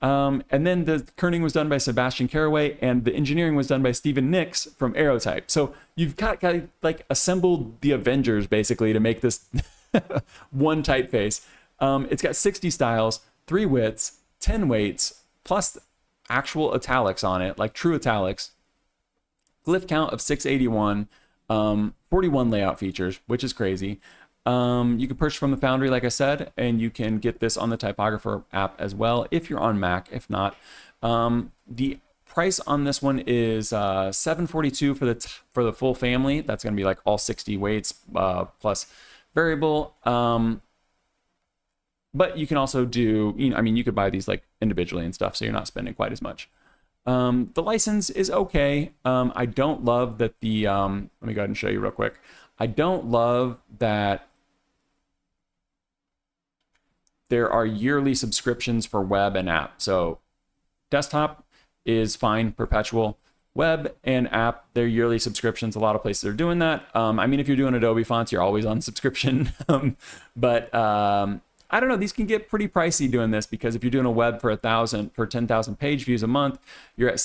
And then the kerning was done by Sebastian Caraway, and the engineering was done by Stephen Nix from Aerotype. So you've got like assembled the Avengers basically to make this one typeface. It's got 60 styles, 3 widths, 10 weights, plus actual italics on it, like true italics. Glyph count of 681, 41 layout features, which is crazy. You can purchase from the Foundry, like I said, and you can get this on the Typographer app as well if you're on Mac. If not, the price on this one is $742 for the full family. That's going to be like all 60 weights plus variable. But you can also do, I mean, you could buy these like individually and stuff, so you're not spending quite as much. The license is okay. I don't love that the, let me go ahead and show you real quick. I don't love that there are yearly subscriptions for web and app. So desktop is fine, perpetual. Web and app, they're yearly subscriptions. A lot of places are doing that. I mean, if you're doing Adobe fonts, you're always on subscription. But I don't know, these can get pretty pricey doing this, because if you're doing a web for 10,000 page views a month, you're at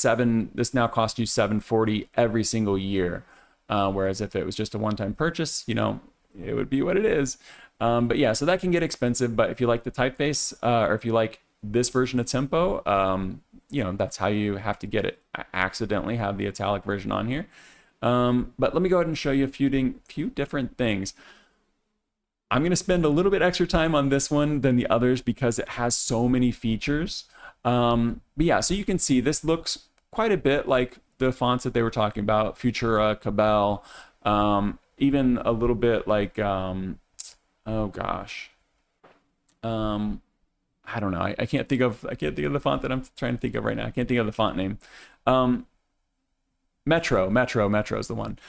this now costs you $740 every single year. Whereas if it was just a one-time purchase, it would be what it is. But yeah, so that can get expensive. But if you like the typeface, or if you like this version of Tempo, that's how you have to get it. I accidentally have the italic version on here. But let me go ahead and show you a few different things. I'm going to spend a little bit extra time on this one than the others because it has so many features. But yeah, so you can see this looks quite a bit like the fonts that they were talking about, Futura, Cabell, even a little bit like, oh gosh, I don't know. I can't think of the font that I'm trying to think of right now. I can't think of the font name. Metro is the one.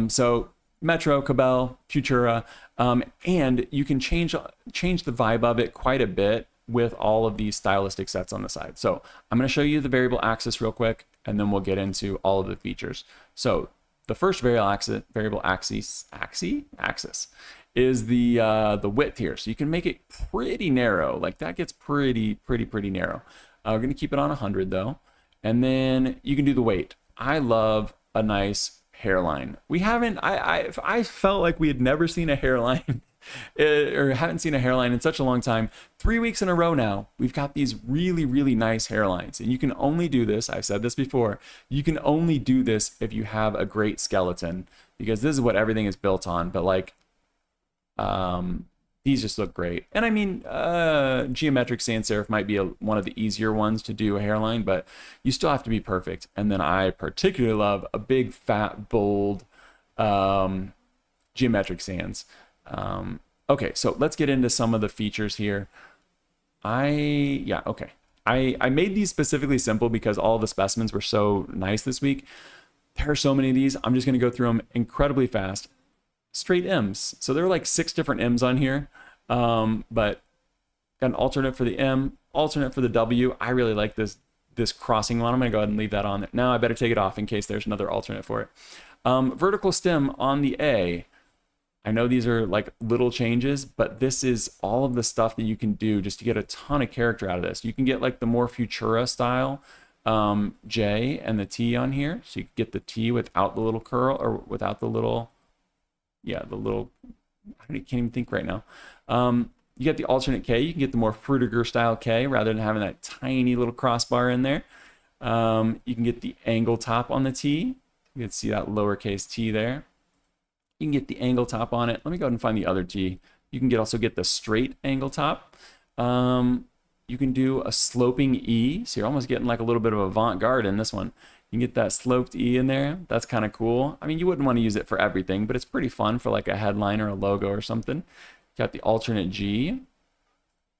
So Metro, Cabell, Futura, and you can change the vibe of it quite a bit with all of these stylistic sets on the side. So I'm going to show you the variable axis real quick, and then we'll get into all of the features. So the first variable axis is the width here. So you can make it pretty narrow. Like that gets pretty narrow. We're going to keep it on 100 though. And then you can do the weight. I love a nice hairline. I felt like we had never seen a hairline or haven't seen a hairline in such a long time. 3 weeks in a row now, we've got these really nice hairlines. And you can only do this, I've said this before, you can only do this if you have a great skeleton, because this is what everything is built on. But like, these just look great. And I mean, geometric sans serif might be one of the easier ones to do a hairline, but you still have to be perfect. And then I particularly love a big, fat, bold geometric sans. Okay, so let's get into some of the features here. I made these specifically simple because all the specimens were so nice this week. There are so many of these. I'm just going to go through them incredibly fast. Straight M's. So there are like 6 different M's on here, but got an alternate for the M, alternate for the W. I really like this crossing one. I'm going to go ahead and leave that on there. Now I better take it off in case there's another alternate for it. Vertical stem on the A. I know these are like little changes, but this is all of the stuff that you can do just to get a ton of character out of this. You can get like the more Futura style J and the T on here. So you can get the T without the little curl, or without the little, I can't even think right now. You get the alternate K. You can get the more Frutiger style K rather than having that tiny little crossbar in there. You can get the angle top on the T. You can see that lowercase t there. You can get the angle top on it. Let me go ahead and find the other T. You can also get the straight angle top. You can do a sloping E. So you're almost getting like a little bit of avant-garde in this one. You can get that sloped E in there. That's kind of cool. I mean, you wouldn't want to use it for everything, but it's pretty fun for like a headline or a logo or something. Got the alternate G.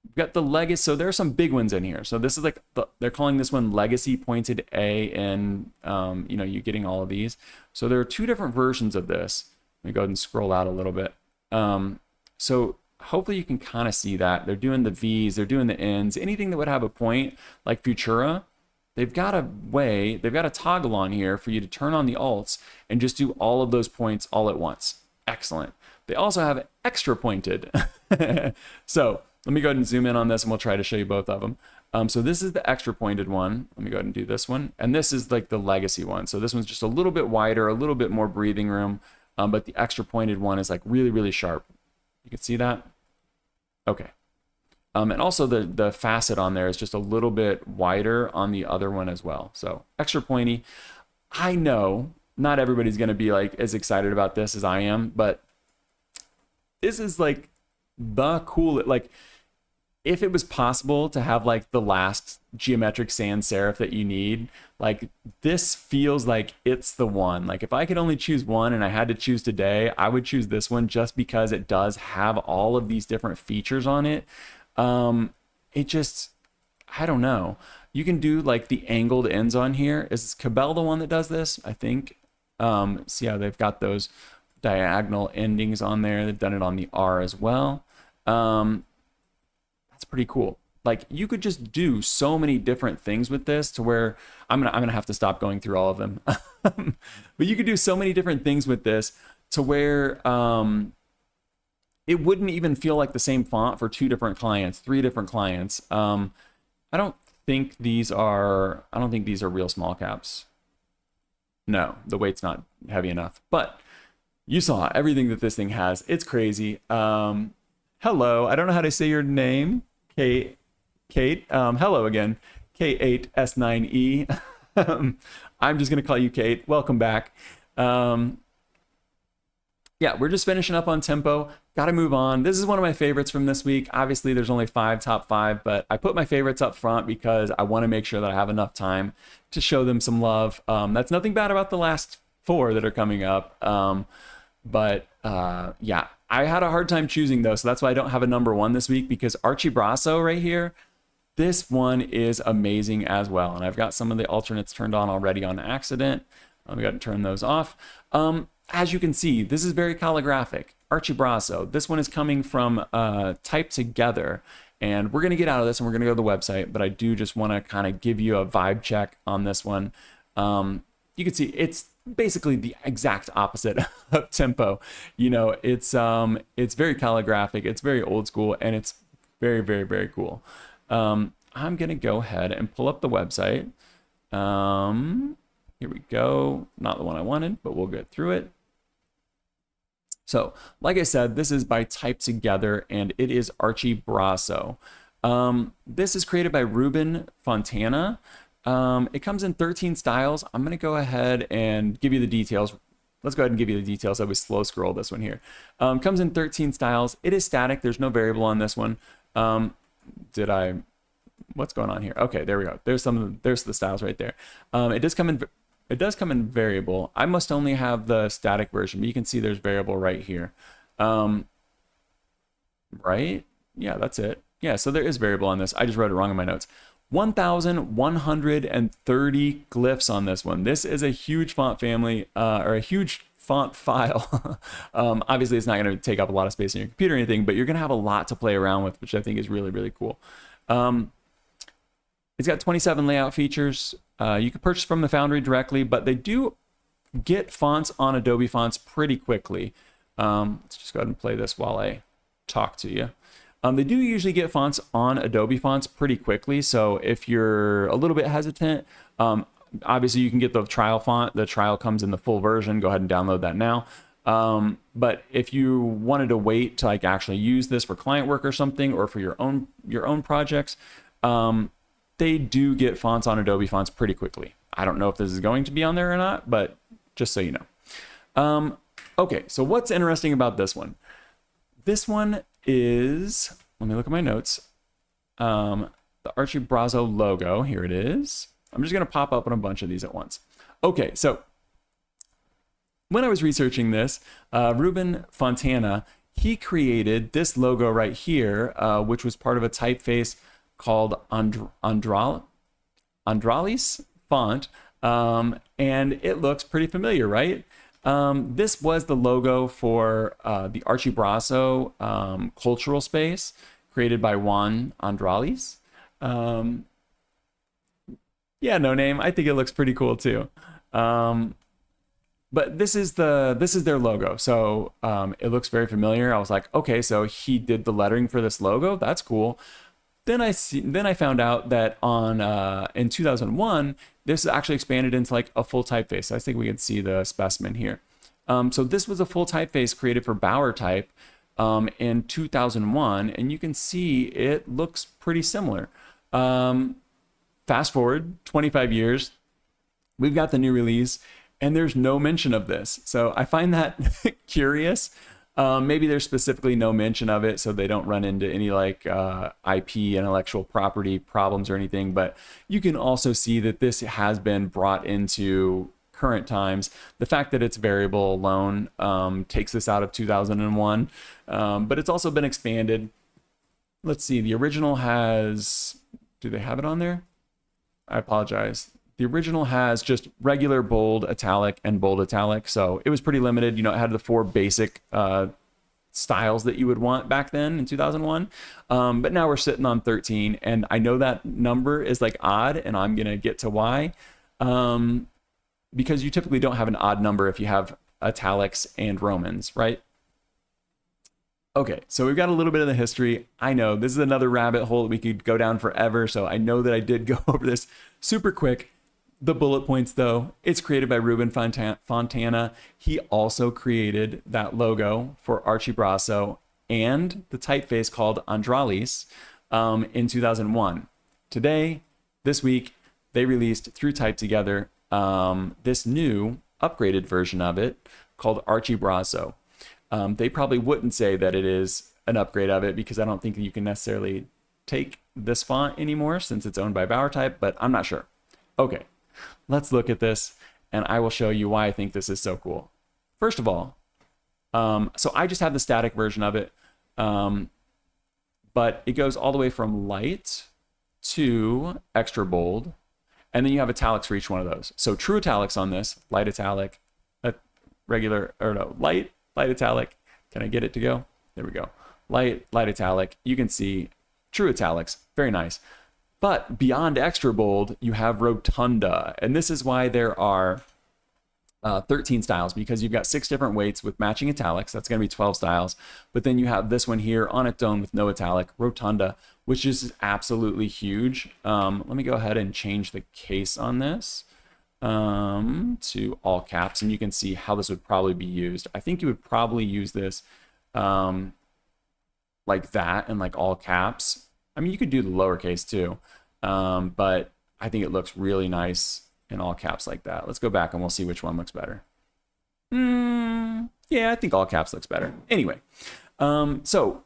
We've got the legacy. So there are some big ones in here. So this is like, they're calling this one legacy pointed A, and you're getting all of these. So there are 2 different versions of this. Let me go ahead and scroll out a little bit. So hopefully you can kind of see that. They're doing the V's, they're doing the N's. Anything that would have a point, like Futura, they've got a toggle on here for you to turn on the alts and just do all of those points all at once. Excellent. They also have extra pointed. So let me go ahead and zoom in on this and we'll try to show you both of them. So this is the extra pointed one. Let me go ahead and do this one. And this is like the legacy one. So this one's just a little bit wider, a little bit more breathing room. But the extra pointed one is like really, really sharp. You can see that? Okay. And also the facet on there is just a little bit wider on the other one as well. So extra pointy. I know not everybody's going to be like as excited about this as I am, but this is like the cool, like if it was possible to have like the last geometric sans serif that you need, like this feels like it's the one. Like if I could only choose one and I had to choose today, I would choose this one just because it does have all of these different features on it. It just, I don't know. You can do like the angled ends on here. Is Cabell the one that does this? I think. See how they've got those diagonal endings on there. They've done it on the R as well. That's pretty cool. Like you could just do so many different things with this to where I'm gonna have to stop going through all of them. But you could do so many different things with this to where it wouldn't even feel like the same font for 2 different clients, 3 different clients. I don't think these are real small caps. No, the weight's not heavy enough. But you saw everything that this thing has. It's crazy. Hello, I don't know how to say your name. Kate. Hello again. K8S9E. I'm just going to call you Kate. Welcome back. Yeah, we're just finishing up on tempo. Got to move on. This is one of my favorites from this week. Obviously, there's only top 5, but I put my favorites up front because I want to make sure that I have enough time to show them some love. That's nothing bad about the last 4 that are coming up. Yeah, I had a hard time choosing though, so that's why I don't have a number 1 this week, because Archibrazo right here, this one is amazing as well. And I've got some of the alternates turned on already on accident. We got to turn those off. As you can see, this is very calligraphic. Archibrazo. This one is coming from TypeTogether. And we're going to get out of this and we're going to go to the website, but I do just want to kind of give you a vibe check on this one. You can see it's basically the exact opposite of tempo. You know, it's very calligraphic, it's very old school, and it's very, very, very cool. I'm going to go ahead and pull up the website. Here we go. Not the one I wanted, but we'll get through it. So, like I said, this is by TypeTogether, and it is Archibrazo. This is created by Ruben Fontana. It comes in 13 styles. I'm going to go ahead and give you the details. Let's go ahead and give you the details. I was slow scroll this one here. Comes in 13 styles. It is static. There's no variable on this one. What's going on here? Okay, there we go. There's the styles right there. It does come in variable. I must only have the static version, but you can see there's variable right here. Right? Yeah, that's it. Yeah, so there is variable on this. I just wrote it wrong in my notes. 1,130 glyphs on this one. This is a huge font family, or a huge font file. Obviously, it's not going to take up a lot of space in your computer or anything, but you're going to have a lot to play around with, which I think is really, really cool. It's got 27 layout features. You can purchase from the Foundry directly, but they do get fonts on Adobe Fonts pretty quickly. Let's just go ahead and play this while I talk to you. They do usually get fonts on Adobe Fonts pretty quickly, so if you're a little bit hesitant, obviously you can get the trial font. The trial comes in the full version. Go ahead and download that now. But if you wanted to wait to like actually use this for client work or something, or for your own projects, they do get fonts on Adobe Fonts pretty quickly. I don't know if this is going to be on there or not, but just so you know. Okay, so what's interesting about this one? This one is, let me look at my notes. The Archibrazo logo, here it is. I'm just gonna pop up on a bunch of these at once. Okay, so when I was researching this, Ruben Fontana, he created this logo right here, which was part of a typeface called Andralis font, and it looks pretty familiar, right? This was the logo for the Archibrazo cultural space created by Juan Andralis. Yeah, no name. I think it looks pretty cool too. But this is their logo, so it looks very familiar. I was like, okay, so he did the lettering for this logo. That's cool. Then I found out that on in 2001, this is actually expanded into like a full typeface. I think we can see the specimen here. So this was a full typeface created for Bauer Type in 2001, and you can see it looks pretty similar. Fast forward 25 years, we've got the new release, and there's no mention of this. So I find that curious. Maybe there's specifically no mention of it, so they don't run into any like IP, intellectual property problems or anything. But you can also see that this has been brought into current times. The fact that it's variable alone takes this out of 2001, but it's also been expanded. Let's see, the original has, do they have it on there? I apologize. The original has just regular bold italic and bold italic, so it was pretty limited. You know, it had the 4 basic styles that you would want back then in 2001, but now we're sitting on 13, and I know that number is like odd, and I'm gonna get to why. Because you typically don't have an odd number if you have italics and Romans, right? Okay, so we've got a little bit of the history. I know this is another rabbit hole that we could go down forever, so I know that I did go over this super quick. The bullet points, though, it's created by Ruben Fontana. He also created that logo for Archibrazo and the typeface called Andralis in 2001. Today, this week, they released through TypeTogether this new upgraded version of it called Archibrazo. They probably wouldn't say that it is an upgrade of it because I don't think you can necessarily take this font anymore since it's owned by Bauer Type, but I'm not sure. Okay, let's look at this and I will show you why I think this is so cool. First of all, so I just have the static version of it, but it goes all the way from light to extra bold, and then you have italics for each one of those. So true italics on this, light italic, regular, or no, light italic. Can I get it to go? There we go. Light italic. You can see true italics. Very nice. But beyond extra bold, you have rotunda. And this is why there are 13 styles, because you've got 6 different weights with matching italics. That's going to be 12 styles. But then you have this one here on its own with no italic, rotunda, which is absolutely huge. Let me go ahead and change the case on this to all caps, and you can see how this would probably be used. I think you would probably use this like that and like all caps. I mean, you could do the lowercase too, but I think it looks really nice in all caps like that. Let's go back and we'll see which one looks better. Yeah, I think all caps looks better. Anyway, so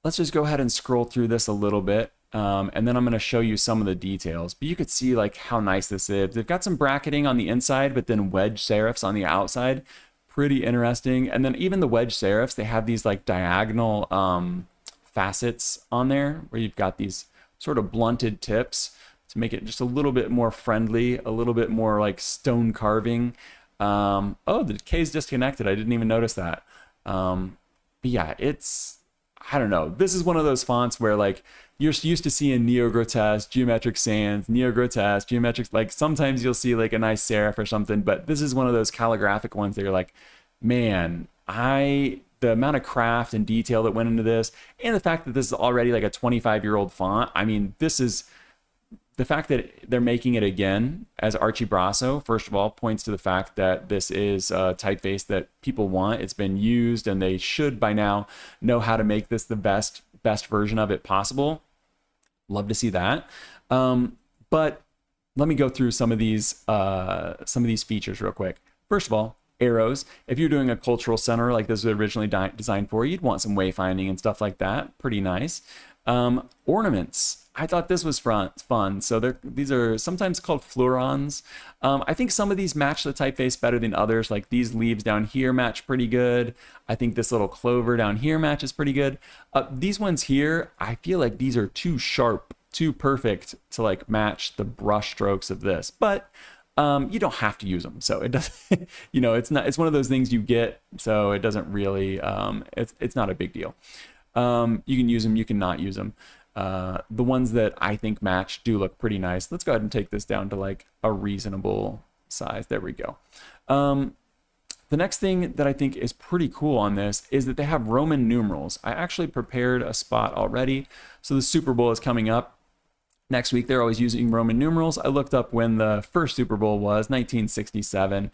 let's just go ahead and scroll through this a little bit. And then I'm going to show you some of the details, but you could see like how nice this is. They've got some bracketing on the inside, but then wedge serifs on the outside. Pretty interesting. And then even the wedge serifs, they have these like diagonal facets on there where you've got these sort of blunted tips to make it just a little bit more friendly, a little bit more like stone carving. Oh, the K is disconnected. I didn't even notice that. But yeah, I don't know. This is one of those fonts where like you're used to seeing Neo-Grotesk, Geometric Sans, Neo-Grotesk, Geometric, like sometimes you'll see like a nice serif or something, but this is one of those calligraphic ones that you're like, man, the amount of craft and detail that went into this, and the fact that this is already like a 25-year-old font. I mean, this is the fact that they're making it again as Archibrazo, first of all, points to the fact that this is a typeface that people want. It's been used, and they should by now know how to make this the best version of it possible. Love to see that. But let me go through some of these features real quick. First of all, arrows. If you're doing a cultural center like this was originally designed for, you'd want some wayfinding and stuff like that. Pretty nice. Ornaments. I thought this was fun. So these are sometimes called fleurons. I think some of these match the typeface better than others. Like these leaves down here match pretty good. I think this little clover down here matches pretty good. These ones here, I feel like these are too sharp, too perfect to like match the brush strokes of this. But you don't have to use them. So it doesn't, you know, it's one of those things you get. So it doesn't really, it's not a big deal. You can use them, you can not use them. The ones that I think match do look pretty nice. Let's go ahead and take this down to like a reasonable size. There we go. The The next thing that I think is pretty cool on this is that they have Roman numerals. I actually prepared a spot already. So the Super Bowl is coming up next week. They're always using Roman numerals. I looked up when the first Super Bowl was, 1967.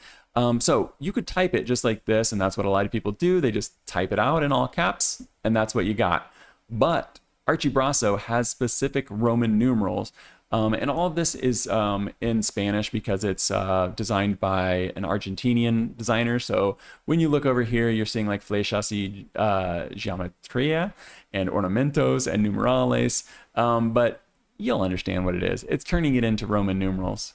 So you could type it just like this, and that's what a lot of people do. They just type it out in all caps, and that's what you got. But Archibrazo has specific Roman numerals. And all of this is in Spanish because it's designed by an Argentinian designer. So when you look over here, you're seeing like flechas y geometría and ornamentos and numerales. But you'll understand what it is. It's turning it into Roman numerals.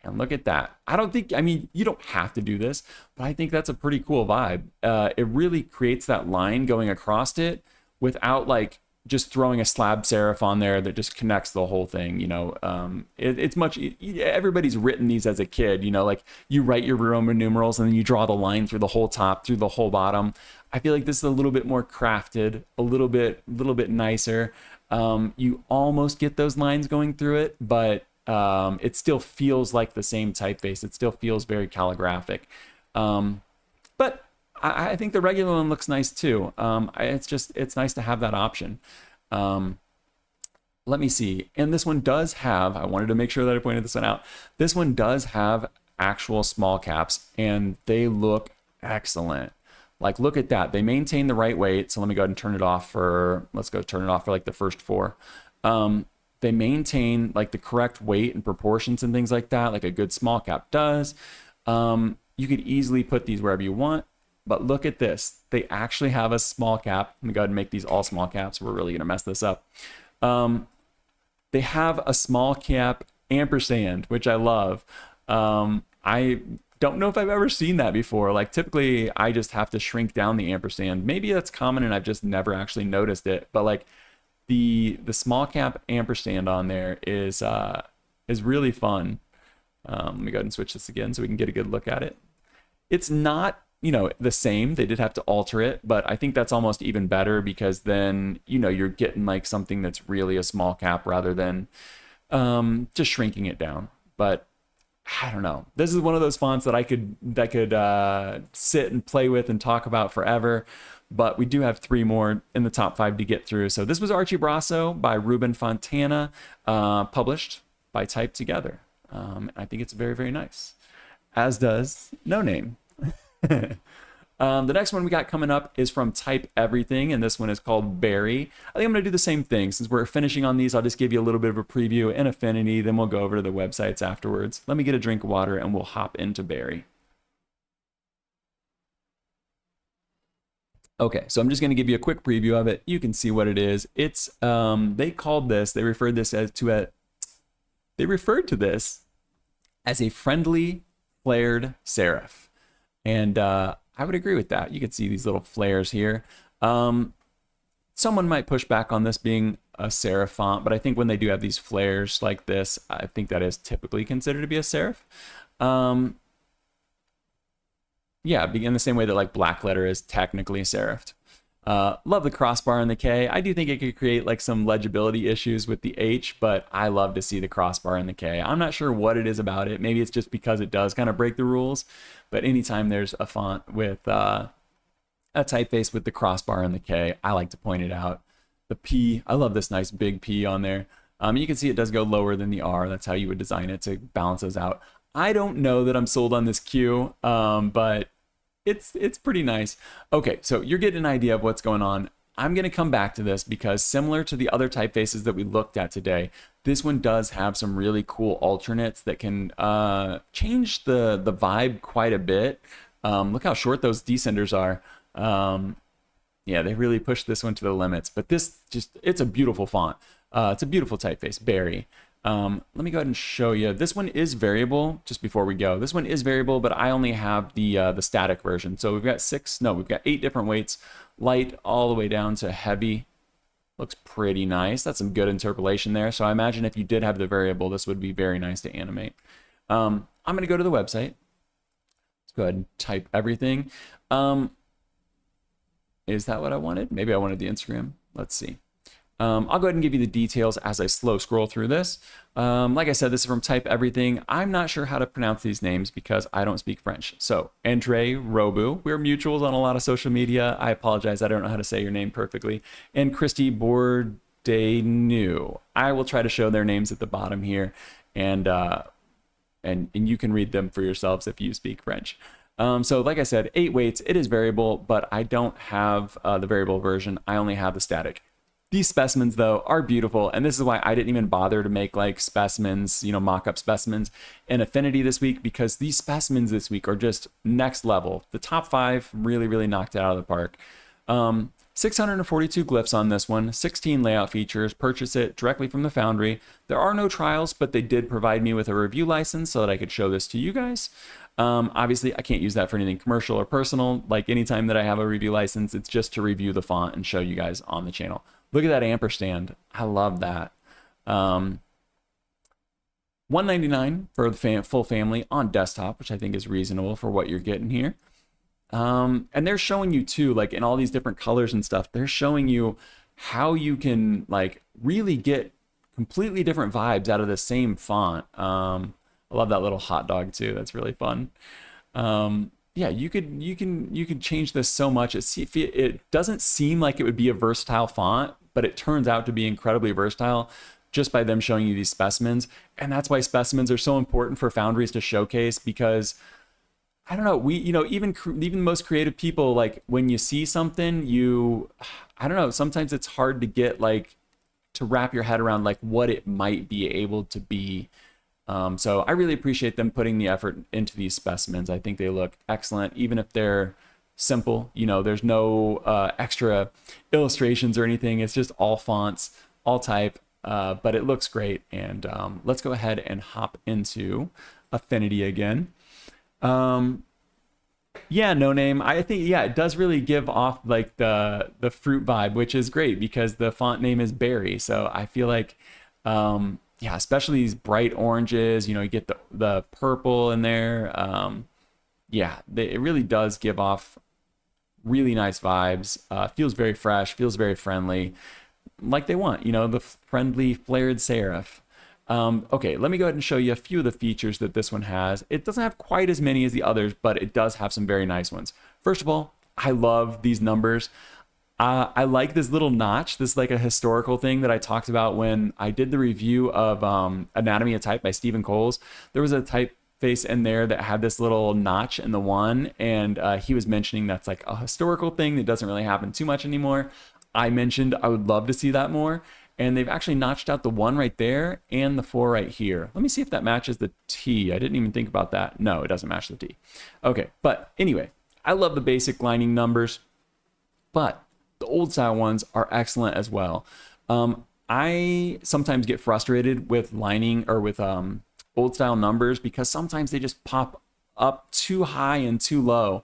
And look at that. I mean, you don't have to do this, but I think that's a pretty cool vibe. It really creates that line going across it without like just throwing a slab serif on there that just connects the whole thing. You know, everybody's written these as a kid, you know, like you write your Roman numerals and then you draw the line through the whole top, through the whole bottom. I feel like this is a little bit more crafted, a little bit nicer. You almost get those lines going through it, but it still feels like the same typeface. It still feels very calligraphic. But I think the regular one looks nice too. It's nice to have that option. Let me see. And this one does have, I wanted to make sure that I pointed this one out. This one does have actual small caps and they look excellent. Like, look at that. They maintain the right weight. So let me go ahead and turn it off for, let's go turn it off for like the first four. They maintain like the correct weight and proportions and things like that, like a good small cap does. You could easily put these wherever you want. But look at this. They actually have a small cap. Let me go ahead and make these all small caps. We're really going to mess this up. They have a small cap ampersand, which I love. I don't know if I've ever seen that before. Like typically I just have to shrink down the ampersand. Maybe that's common and I've just never actually noticed it. But like the small cap ampersand on there is really fun. Let me go ahead and switch this again so we can get a good look at it. It's not, you know, the same. They did have to alter it, but I think that's almost even better because then, you know, you're getting like something that's really a small cap rather than just shrinking it down. But I don't know. This is one of those fonts that I could sit and play with and talk about forever. But we do have 3 more in the top 5 to get through. So this was Archibrazo by Ruben Fontana, published by TypeTogether. I think it's very, very nice. As does No Name. The next one we got coming up is from Typeverything, and this one is called Berry. I think I'm going to do the same thing. Since we're finishing on these, I'll just give you a little bit of a preview and affinity, then we'll go over to the websites afterwards. Let me get a drink of water and we'll hop into Berry. Okay, so I'm just going to give you a quick preview of it. You can see what it is. It's they referred to this as a friendly flared serif. And I would agree with that. You can see these little flares here. Someone might push back on this being a serif font, but I think when they do have these flares like this, I think that is typically considered to be a serif. Yeah, in the same way that like black letter is technically serifed. Love the crossbar and the K. I do think it could create like some legibility issues with the H, but I love to see the crossbar and the K. I'm not sure what it is about it. Maybe it's just because it does kind of break the rules, but anytime there's a font with a typeface with the crossbar and the K, I like to point it out. The P, I love this nice big P on there. You can see it does go lower than the R. That's how you would design it to balance those out. I don't know that I'm sold on this Q, but it's pretty nice. Okay, so you're getting an idea of what's going on. I'm going to come back to this because similar to the other typefaces that we looked at today, this one does have some really cool alternates that can change the vibe quite a bit. Look how short those descenders are. Yeah, they really pushed this one to the limits, but this it's a beautiful font. It's a beautiful typeface, Berry. Let me go ahead and show you. This one is variable, just before we go. This one is variable, but I only have the static version. So we've got 8 different weights, light all the way down to heavy. Looks pretty nice. That's some good interpolation there. So I imagine if you did have the variable, this would be very nice to animate. I'm going to go to the website. Let's go ahead and type everything. Is that what I wanted? Maybe I wanted the Instagram. Let's see. I'll go ahead and give you the details as I slow scroll through this. Like I said, this is from Typeverything. I'm not sure how to pronounce these names because I don't speak French. So, Andre Robu, we're mutuals on a lot of social media. I apologize, I don't know how to say your name perfectly. And Christy Bourdenu. I will try to show their names at the bottom here, and you can read them for yourselves if you speak French. So like I said, 8 weights, it is variable, but I don't have the variable version. I only have the static. These specimens, though, are beautiful, and this is why I didn't even bother to make like specimens, mock-up specimens in Affinity this week, because these specimens this week are just next level. The top 5 really, really knocked it out of the park. 642 glyphs on this one, 16 layout features, purchase it directly from the Foundry. There are no trials, but they did provide me with a review license so that I could show this to you guys. Obviously, I can't use that for anything commercial or personal. Like anytime that I have a review license, it's just to review the font and show you guys on the channel. Look at that ampersand. I love that. $199 for the full family on desktop, which I think is reasonable for what you're getting here. And they're showing you too, like in all these different colors and stuff, they're showing you how you can like really get completely different vibes out of the same font. I love that little hot dog too. That's really fun. Yeah, you could change this so much. It doesn't seem like it would be a versatile font, but it turns out to be incredibly versatile just by them showing you these specimens. And that's why specimens are so important for foundries to showcase, because I don't know, even the most creative people, like when you see something, I don't know, sometimes it's hard to get like to wrap your head around like what it might be able to be. So I really appreciate them putting the effort into these specimens. I think they look excellent, even if they're simple. There's no extra illustrations or anything. It's just all fonts, all type, but it looks great. And let's go ahead and hop into Affinity again. Yeah, No Name. I think, yeah, it does really give off like the fruit vibe, which is great because the font name is Berry. So I feel like, yeah, especially these bright oranges, you get the purple in there. Yeah, it really does give off really nice vibes. Feels very fresh, feels very friendly, like they want, the friendly flared serif. Okay, let me go ahead and show you a few of the features that this one has. It doesn't have quite as many as the others, but it does have some very nice ones. First of all, I love these numbers. I like this little notch. This is like a historical thing that I talked about when I did the review of Anatomy of Type by Stephen Coles. There was a typeface in there that had this little notch in the one, and he was mentioning that's like a historical thing that doesn't really happen too much anymore. I mentioned I would love to see that more, and they've actually notched out the 1 right there and the 4 right here. Let me see if that matches the T. I didn't even think about that. No, it doesn't match the T. Okay, but anyway, I love the basic lining numbers, but the old style ones are excellent as well. I sometimes get frustrated with lining or with old style numbers because sometimes they just pop up too high and too low.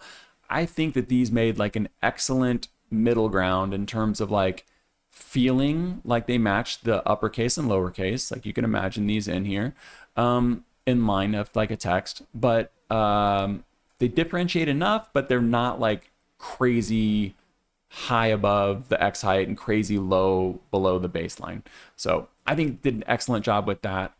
I think that these made like an excellent middle ground in terms of like feeling like they match the uppercase and lowercase. Like you can imagine these in here in line of like a text, but they differentiate enough, but they're not like crazy high above the X height and crazy low below the baseline. So I think did an excellent job with that.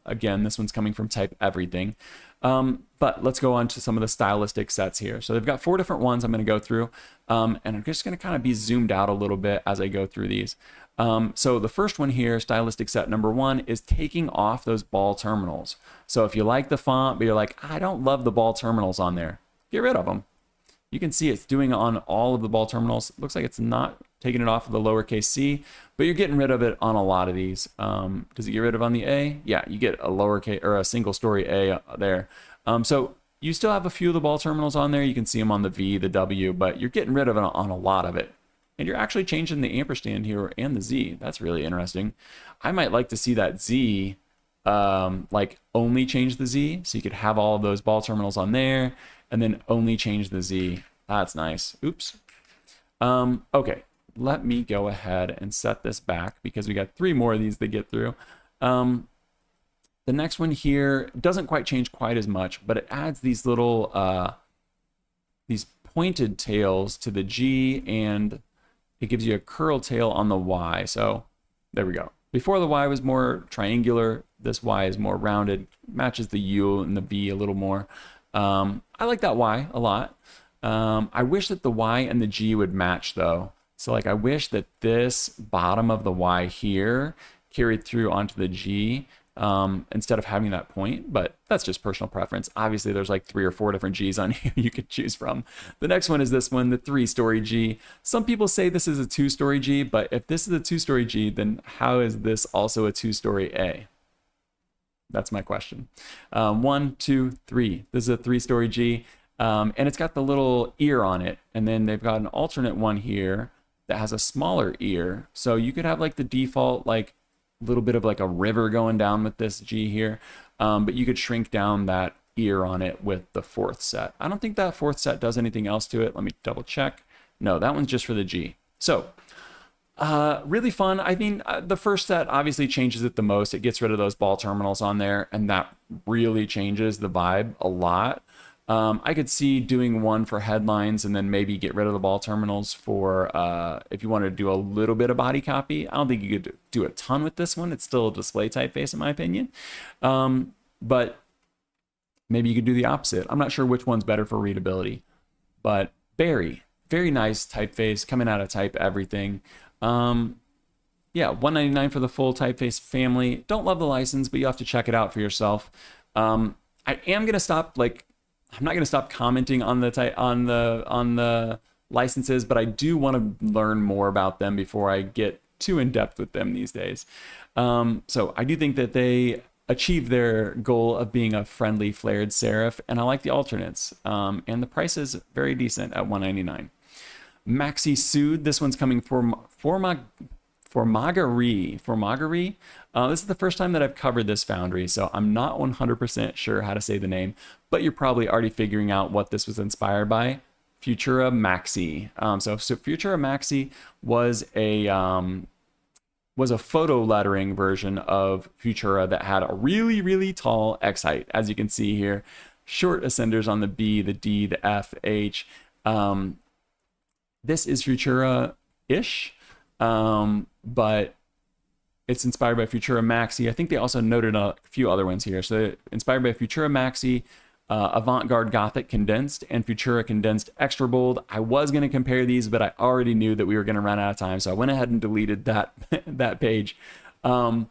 Again, this one's coming from Typeverything. But let's go on to some of the stylistic sets here. So they've got 4 different ones I'm going to go through, and I'm just going to kind of be zoomed out a little bit as I go through these. So the first one here, stylistic set number 1, is taking off those ball terminals. So if you like the font, but you're like, I don't love the ball terminals on there, get rid of them. You can see it's doing it on all of the ball terminals. It looks like it's not taking it off of the lowercase c, but you're getting rid of it on a lot of these. Does it get rid of on the A? Yeah, you get a lowercase or a single story A there. So you still have a few of the ball terminals on there. You can see them on the V, the W, but you're getting rid of it on a lot of it. And you're actually changing the ampersand here and the Z. That's really interesting. I might like to see that Z like only change the Z, so you could have all of those ball terminals on there and then only change the Z. That's nice. Oops. Okay, let me go ahead and set this back because we got 3 more of these to get through. The next one here doesn't quite change quite as much, but it adds these little these pointed tails to the G and it gives you a curl tail on the Y. So there we go. Before the Y was more triangular, this Y is more rounded, matches the U and the V a little more. I like that Y a lot. I wish that the Y and the G would match though. So like I wish that this bottom of the Y here carried through onto the G instead of having that point, but that's just personal preference. Obviously there's like 3 or 4 different G's on here you could choose from. The next one is this one, the 3-story G. Some people say this is a 2-story G, but if this is a 2-story G, then how is this also a 2-story A? That's my question. 1, 2, 3. This is a 3-story G, and it's got the little ear on it, and then they've got an alternate one here that has a smaller ear. So you could have like the default like little bit of like a river going down with this G here, but you could shrink down that ear on it with the 4th set. I don't think that 4th set does anything else to it. Let me double check. No, that one's just for the G. So really fun. I mean, the first set obviously changes it the most. It gets rid of those ball terminals on there, and that really changes the vibe a lot. I could see doing one for headlines and then maybe get rid of the ball terminals for if you wanted to do a little bit of body copy. I don't think you could do a ton with this one. It's still a display typeface in my opinion. But maybe you could do the opposite. I'm not sure which one's better for readability. But very nice typeface coming out of Typeverything. Yeah, $199 for the full typeface family. Don't love the license, but you have to check it out for yourself. I am gonna stop I'm not going to stop commenting on the licenses, but I do want to learn more about them before I get too in depth with them these days. So I do think that they achieve their goal of being a friendly flared serif, and I like the alternates. And the price is very decent at $199. Maxisud, this one's coming from Formagari. This is the first time that I've covered this Foundry, so I'm not 100% sure how to say the name, but you're probably already figuring out what this was inspired by. Futura Maxi. So Futura Maxi was a photo lettering version of Futura that had a really tall X height, as you can see here. Short ascenders on the B, the D, the F, H. This is Futura-ish, but it's inspired by Futura Maxi. I think they also noted a few other ones here. So inspired by Futura Maxi, Avant-Garde Gothic Condensed, and Futura Condensed Extra Bold. I was going to compare these, but I already knew that we were going to run out of time, so I went ahead and deleted that page. But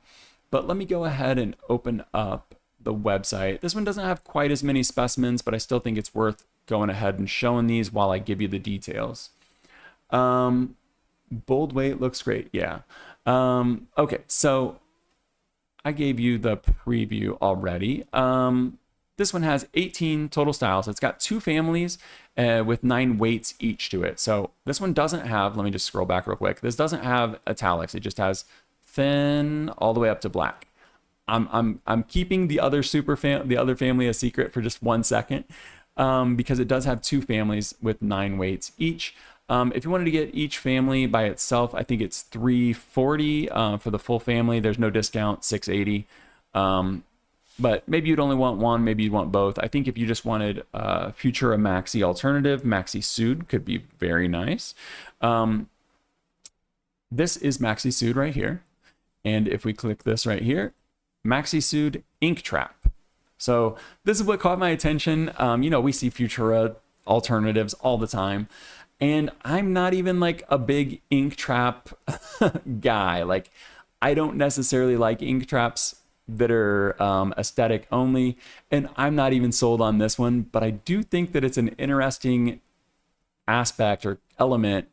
let me go ahead and open up the website. This one doesn't have quite as many specimens, but I still think it's worth going ahead and showing these while I give you the details. Bold weight looks great, yeah. Okay, so I gave you the preview already. This one has 18 total styles. It's got 2 families with 9 weights each to it. So this one doesn't have, let me just scroll back real quick. This doesn't have italics. It just has thin all the way up to black. I'm keeping the other family a secret for just 1 second because it does have 2 families with 9 weights each. If you wanted to get each family by itself, I think it's $340 for the full family. There's no discount, $680. But maybe you'd only want one, maybe you'd want both. I think if you just wanted Futura Maxi alternative, Maxisud could be very nice. This is Maxisud right here. And if we click this right here, Maxisud Ink Trap. So this is what caught my attention. We see Futura alternatives all the time. And I'm not even like a big ink trap guy. Like, I don't necessarily like ink traps that are aesthetic only, and I'm not even sold on this one, but I do think that it's an interesting aspect or element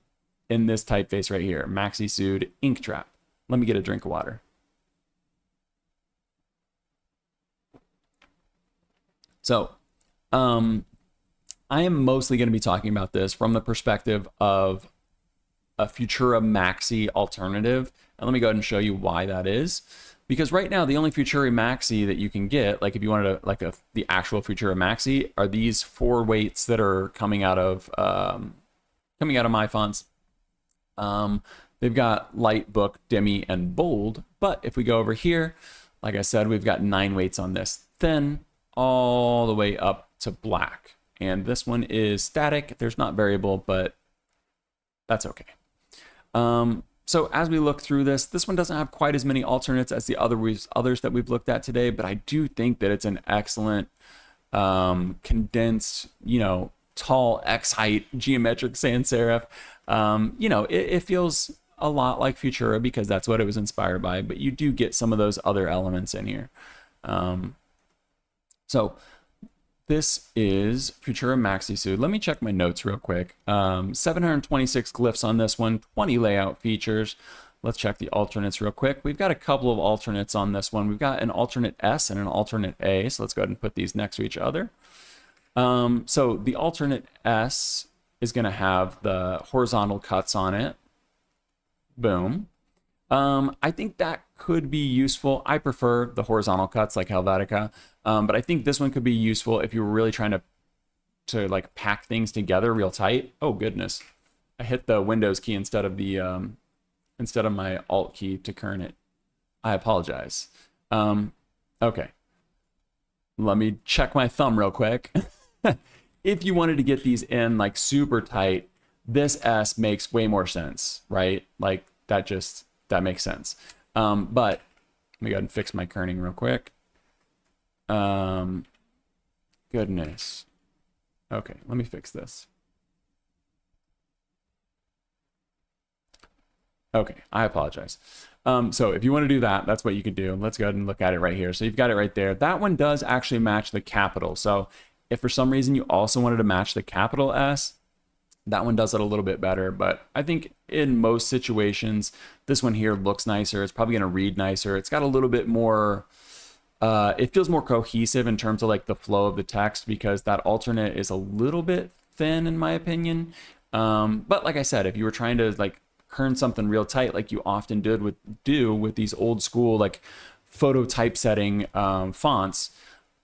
in this typeface right here, Maxisud Ink Trap. Let me get a drink of water. So, I am mostly going to be talking about this from the perspective of a Futura Maxi alternative, and let me go ahead and show you why that is. Because right now, the only Futura Maxi that you can get, like if you wanted the actual Futura Maxi, are these 4 weights that are coming out of my fonts. They've got light, book, demi, and bold. But if we go over here, like I said, we've got 9 weights on this, thin all the way up to black. And this one is static. There's not variable, but that's okay. So as we look through this one doesn't have quite as many alternates as the others that we've looked at today, but I do think that it's an excellent condensed, tall X height geometric sans serif. It feels a lot like Futura because that's what it was inspired by, but you do get some of those other elements in here. So this is Futura Maxisud. Let me check my notes real quick. 726 glyphs on this one, 20 layout features. Let's check the alternates real quick. We've got a couple of alternates on this one. We've got an alternate S and an alternate A. So let's go ahead and put these next to each other. So the alternate S is going to have the horizontal cuts on it. Boom. I think that could be useful. I prefer the horizontal cuts like Helvetica, but I think this one could be useful if you were really trying to like pack things together real tight. Oh goodness, I hit the Windows key instead of my Alt key to kern it. I apologize. Okay, let me check my thumb real quick. If you wanted to get these in like super tight, this S makes way more sense, right? Like that makes sense. But let me go ahead and fix my kerning real quick. Goodness. Okay, let me fix this. Okay, I apologize. So if you want to do that, that's what you could do. Let's go ahead and look at it right here. So you've got it right there. That one does actually match the capital. So if for some reason you also wanted to match the capital S, that one does it a little bit better, but I think in most situations, this one here looks nicer. It's probably going to read nicer. It's got a little bit more, it feels more cohesive in terms of like the flow of the text because that alternate is a little bit thin in my opinion. But like I said, if you were trying to like kern something real tight, like you often do with these old school like photo typesetting fonts,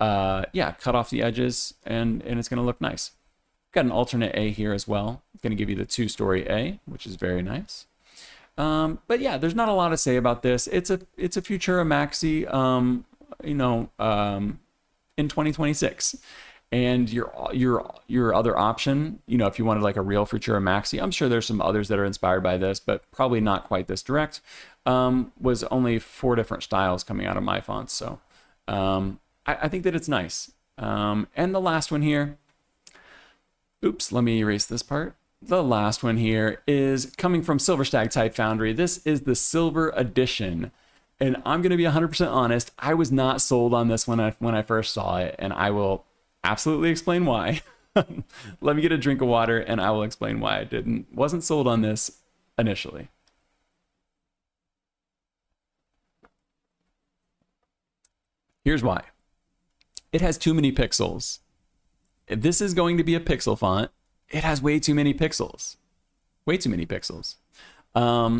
yeah, cut off the edges and it's going to look nice. Got an alternate A here as well. It's going to give you the two-story A, which is very nice. But yeah, there's not a lot to say about this. It's a Futura Maxi, in 2026. And your other option, if you wanted like a real Futura Maxi, I'm sure there's some others that are inspired by this, but probably not quite this direct. Was only 4 different styles coming out of my fonts. So I think that it's nice. And the last one here. Oops, let me erase this part. The last one here is coming from Silverstag Type Foundry. This is the Silver Edition. And I'm going to be 100% honest, I was not sold on this one when I first saw it, and I will absolutely explain why. Let me get a drink of water, and I will explain why I wasn't sold on this initially. Here's why. It has too many pixels. If this is going to be a pixel font, it has way too many pixels. Way too many pixels. Let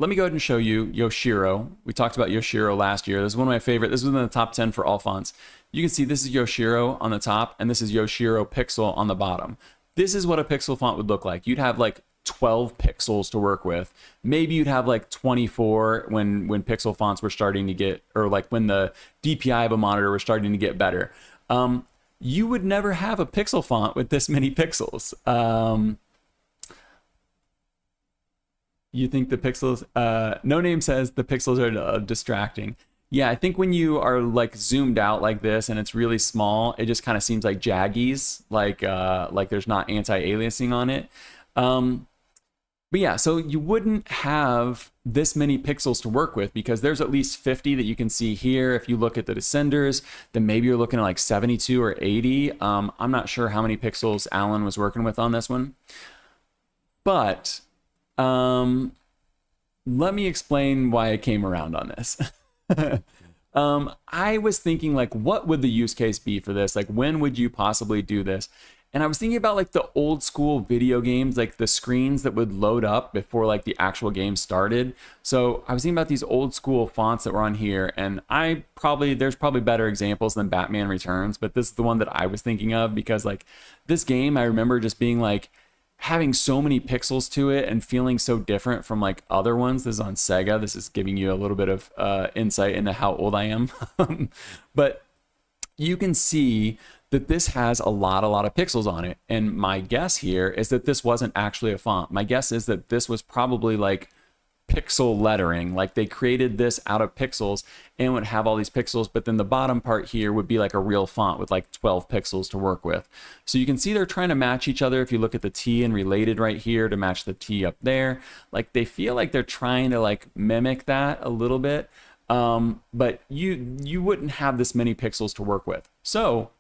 me go ahead and show you Yoshiro. We talked about Yoshiro last year. This is one of my favorite. This was in the top 10 for all fonts. You can see this is Yoshiro on the top, and this is Yoshiro Pixel on the bottom. This is what a pixel font would look like. You'd have like 12 pixels to work with. Maybe you'd have like 24 when pixel fonts were starting to get, or like when the DPI of a monitor was starting to get better. You would never have a pixel font with this many pixels. You think the pixels, No Name says the pixels are distracting. Yeah, I think when you are like zoomed out like this and it's really small, it just kind of seems like jaggies, like there's not anti-aliasing on it. But yeah, so you wouldn't have this many pixels to work with because there's at least 50 that you can see here. If you look at the descenders, then maybe you're looking at like 72 or 80. I'm not sure how many pixels Alan was working with on this one. But let me explain why I came around on this. I was thinking like, what would the use case be for this? Like, when would you possibly do this? And I was thinking about like the old school video games, like the screens that would load up before like the actual game started. So I was thinking about these old school fonts that were on here, and there's probably better examples than Batman Returns, but this is the one that I was thinking of because like this game, I remember just being like having so many pixels to it and feeling so different from like other ones. This is on Sega. This is giving you a little bit of insight into how old I am. But you can see that this has a lot of pixels on it. And my guess here is that this wasn't actually a font. My guess is that this was probably like pixel lettering, like they created this out of pixels and would have all these pixels, but then the bottom part here would be like a real font with like 12 pixels to work with. So you can see they're trying to match each other. If you look at the T and related right here to match the T up there, like they feel like they're trying to like mimic that a little bit, but you wouldn't have this many pixels to work with. So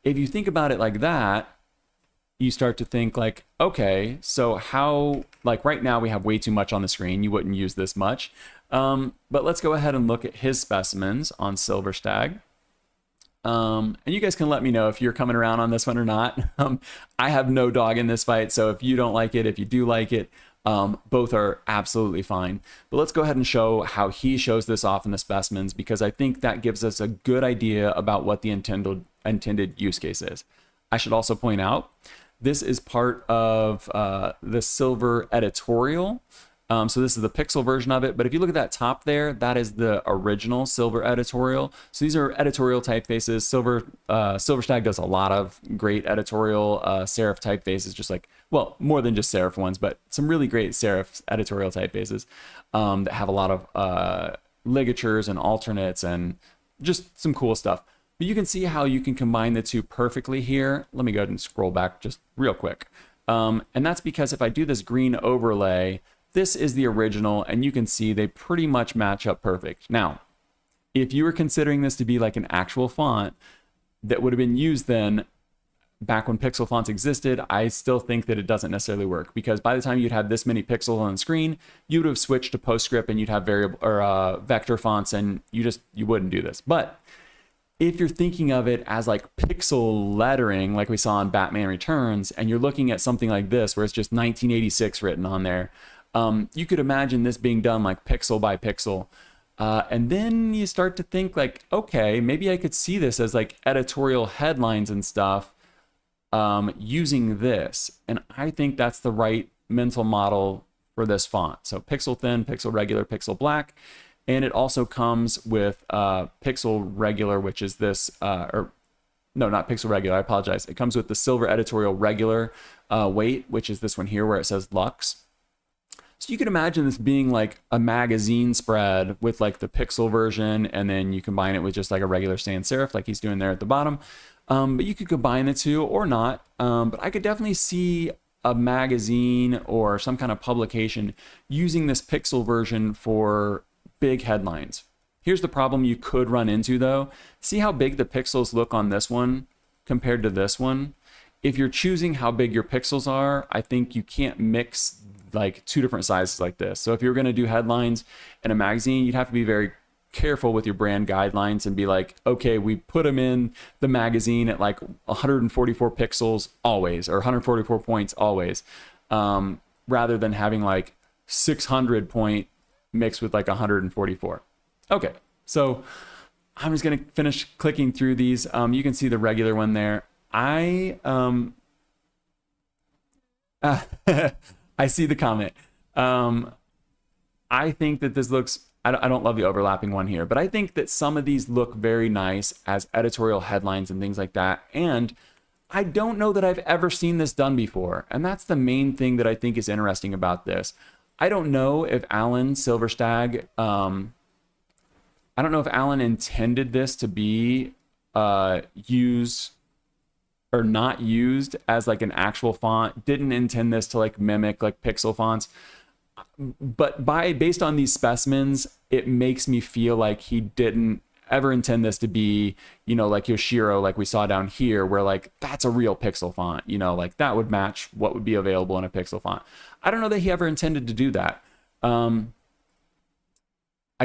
if you think about it like that, you start to think like, okay, so how, like right now we have way too much on the screen. You wouldn't use this much. But let's go ahead and look at his specimens on Silverstag. And you guys can let me know if you're coming around on this one or not. I have no dog in this fight. So if you don't like it, if you do like it, both are absolutely fine. But let's go ahead and show how he shows this off in the specimens, because I think that gives us a good idea about what the intended use case is. I should also point out, this is part of the Silver Editorial. So this is the pixel version of it. But if you look at that top there, that is the original Silver Editorial. So these are editorial typefaces. Silverstag does a lot of great editorial serif typefaces, just like, well, more than just serif ones, but some really great serif editorial typefaces that have a lot of ligatures and alternates and just some cool stuff. But you can see how you can combine the two perfectly here. Let me go ahead and scroll back just real quick. And that's because if I do this green overlay, this is the original, and you can see they pretty much match up perfect. Now, if you were considering this to be like an actual font that would have been used then back when pixel fonts existed, I still think that it doesn't necessarily work, because by the time you'd have this many pixels on the screen, you would have switched to PostScript and you'd have variable or vector fonts, and you wouldn't do this. But if you're thinking of it as like pixel lettering, like we saw in Batman Returns, and you're looking at something like this where it's just 1986 written on there, you could imagine this being done like pixel by pixel. And then you start to think like, okay, maybe I could see this as like editorial headlines and stuff using this. And I think that's the right mental model for this font. So pixel thin, pixel regular, pixel black. And it also comes with pixel regular, which is this, or no, not pixel regular, I apologize. It comes with the Silver Editorial regular weight, which is this one here where it says Lux. So you can imagine this being like a magazine spread with like the pixel version, and then you combine it with just like a regular sans serif like he's doing there at the bottom. But you could combine the two or not. But I could definitely see a magazine or some kind of publication using this pixel version for big headlines. Here's the problem you could run into though. See how big the pixels look on this one compared to this one? If you're choosing how big your pixels are, I think you can't mix like two different sizes like this. So if you're going to do headlines in a magazine, you'd have to be very careful with your brand guidelines and be like, okay, we put them in the magazine at like 144 pixels always, or 144 points always, rather than having like 600 point mixed with like 144. Okay, so I'm just going to finish clicking through these. You can see the regular one there. I see the comment. I think that this looks, I don't love the overlapping one here, but I think that some of these look very nice as editorial headlines and things like that. And I don't know that I've ever seen this done before. And that's the main thing that I think is interesting about this. I don't know if Alan Silverstag, I don't know if Alan intended this to be used or not used as like an actual font, didn't intend this to like mimic like pixel fonts. But based on these specimens, it makes me feel like he didn't ever intend this to be, you know, like Yoshiro, like we saw down here, where like that's a real pixel font, you know, like that would match what would be available in a pixel font. I don't know that he ever intended to do that. I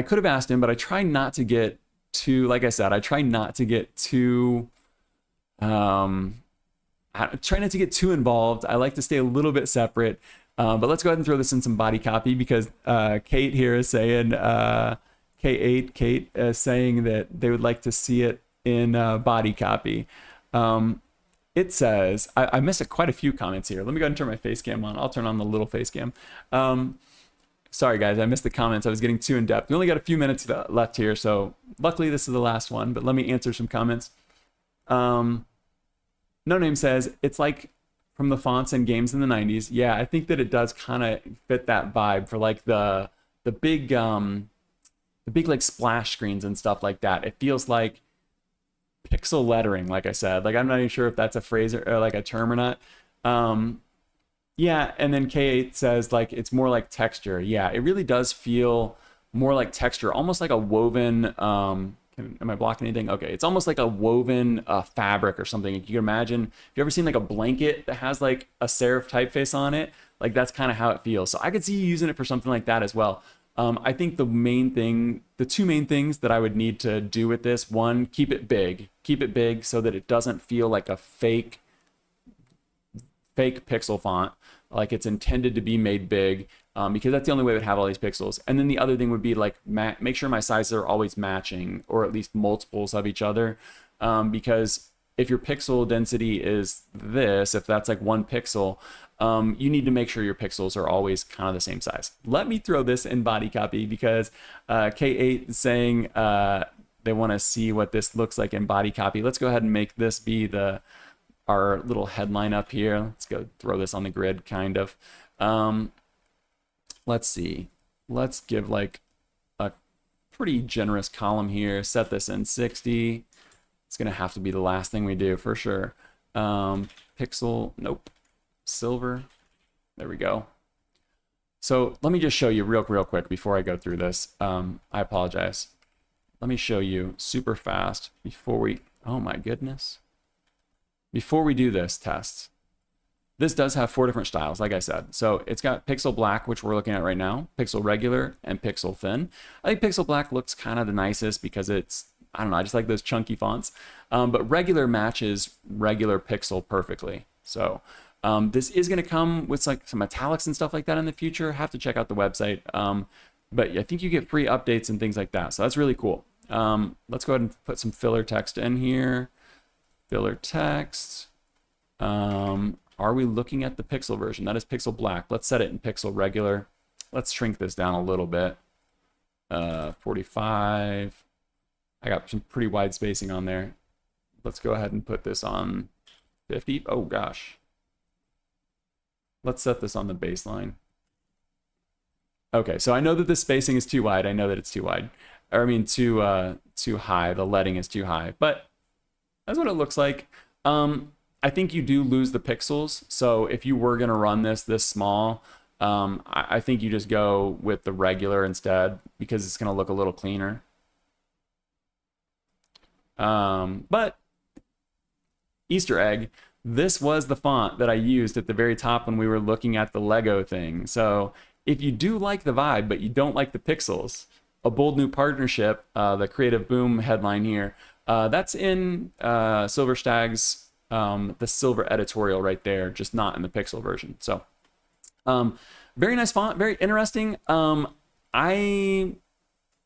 could have asked him, but I try not to get too, like I said, I try not to get too, I try not to get too involved. I like to stay a little bit separate. But let's go ahead and throw this in some body copy, because Kate here is saying, Kate is saying that they would like to see it in body copy. It says, I missed quite a few comments here. Let me go ahead and turn my face cam on. I'll turn on the little face cam. Sorry guys, I missed the comments. I was getting too in depth. We only got a few minutes left here, so luckily this is the last one, but let me answer some comments. No Name says it's like from the fonts and games in the 90s. Yeah, I think that it does kind of fit that vibe for like the big like splash screens and stuff like that. It feels like pixel lettering, like I said. Like I'm not even sure if that's a phrase or like a term or not. Yeah, and then K8 says like it's more like texture. Yeah, it really does feel more like texture, almost like a woven. Am I blocking anything? Okay, it's almost like a woven fabric or something. You can imagine, if you ever seen like a blanket that has like a serif typeface on it, like that's kind of how it feels. So I could see you using it for something like that as well. I think the two main things that I would need to do with this, one, keep it big so that it doesn't feel like a fake pixel font, like it's intended to be made big, because that's the only way it would have all these pixels. And then the other thing would be like make sure my sizes are always matching, or at least multiples of each other, because if your pixel density is this, if that's like 1 pixel, you need to make sure your pixels are always kind of the same size. Let me throw this in body copy because K8 is saying they want to see what this looks like in body copy. Let's go ahead and make this be our little headline up here. Let's go throw this on the grid, kind of. Let's see. Let's give like a pretty generous column here. Set this in 60. It's going to have to be the last thing we do for sure. Pixel, nope. Silver. There we go. So let me just show you real quick before I go through this. I apologize. Let me show you super fast before we, oh my goodness. Before we do this test, this does have 4 different styles, like I said. So it's got Pixel Black, which we're looking at right now, Pixel Regular, and Pixel Thin. I think Pixel Black looks kind of the nicest because it's, I don't know, I just like those chunky fonts. But Regular matches regular Pixel perfectly. So this is going to come with like some italics and stuff like that in the future. Have to check out the website. But I think you get free updates and things like that. So that's really cool. Let's go ahead and put some filler text in here. Filler text. Are we looking at the Pixel version? That is Pixel Black. Let's set it in Pixel Regular. Let's shrink this down a little bit. 45. I got some pretty wide spacing on there. Let's go ahead and put this on 50. Oh gosh. Let's set this on the baseline. Okay, so I know that the spacing is too wide. I know that it's too wide. Or I mean too high. The leading is too high. But that's what it looks like. I think you do lose the pixels. So if you were gonna run this small, I think you just go with the regular instead because it's gonna look a little cleaner. But Easter egg, this was the font that I used at the very top when we were looking at the Lego thing. So if you do like the vibe, but you don't like the pixels, a bold new partnership, the Creative Boom headline here, that's in Silverstag's, the Silver Editorial right there, just not in the pixel version. So very nice font, very interesting. I'm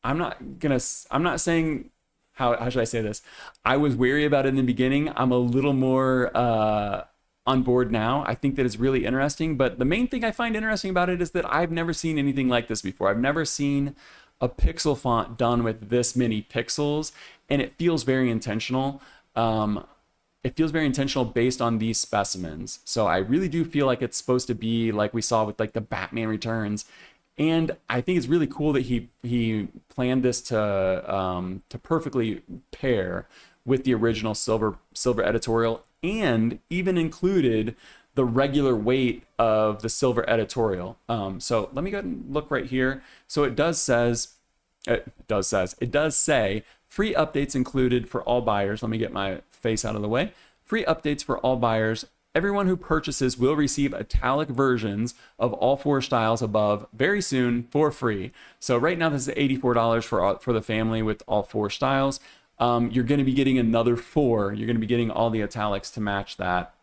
not saying, how should I say this? I was wary about it in the beginning. I'm a little more on board now. I think that it's really interesting, but the main thing I find interesting about it is that I've never seen anything like this before. I've never seen a pixel font done with this many pixels, and it feels very intentional. It feels very intentional based on these specimens. So I really do feel like it's supposed to be like we saw with like the Batman Returns. And I think it's really cool that he planned this to perfectly pair with the original Silver Editorial, and even included the regular weight of the Silver Editorial. So let me go ahead and look right here. So it does say free updates included for all buyers. Let me get my face out of the way. Free updates for all buyers. Everyone who purchases will receive italic versions of all 4 styles above very soon for free. So right now this is $84 for the family with all 4 styles. You're going to be getting another 4. You're going to be getting all the italics to match that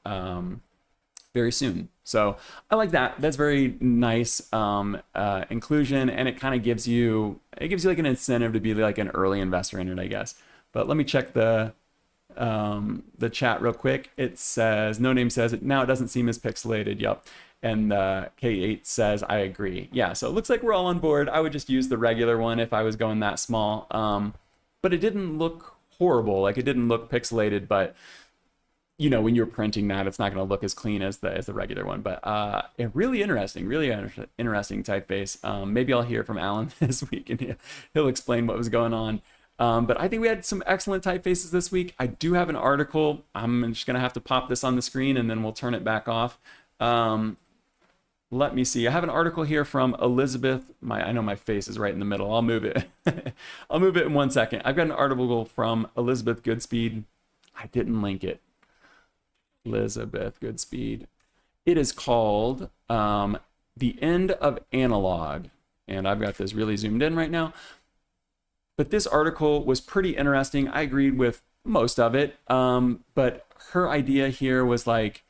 very soon. So I like that. That's very nice inclusion, and it kind of gives you like an incentive to be like an early investor in it, I guess. But let me check the chat real quick. It says, No Name says, now it doesn't seem as pixelated. Yep. And K8 says, I agree. Yeah, so it looks like we're all on board. I would just use the regular one if I was going that small. But it didn't look horrible. Like, it didn't look pixelated, but you know, when you're printing that, it's not going to look as clean as the regular one. But really interesting typeface. Maybe I'll hear from Alan this week and he'll explain what was going on. But I think we had some excellent typefaces this week. I do have an article. I'm just going to have to pop this on the screen and then we'll turn it back off. Let me see. I have an article here from Elizabeth. I know my face is right in the middle. I'll move it. I'll move it in 1 second. I've got an article from Elizabeth Goodspeed. I didn't link it. Elizabeth Goodspeed. It is called The End of Analogue. And I've got this really zoomed in right now. But this article was pretty interesting. I agreed with most of it. But her idea here was like,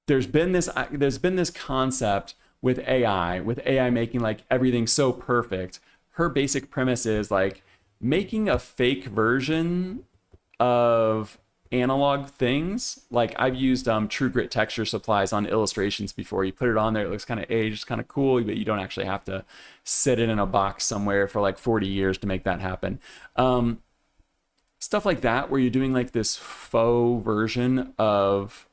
there's been this concept with AI making like everything so perfect. Her basic premise is like making a fake version of analog things. Like I've used True Grit texture supplies on illustrations before. You put it on there, it looks kind of aged, kind of cool, but you don't actually have to sit it in a box somewhere for like 40 years to make that happen. Stuff like that, where you're doing like this faux version of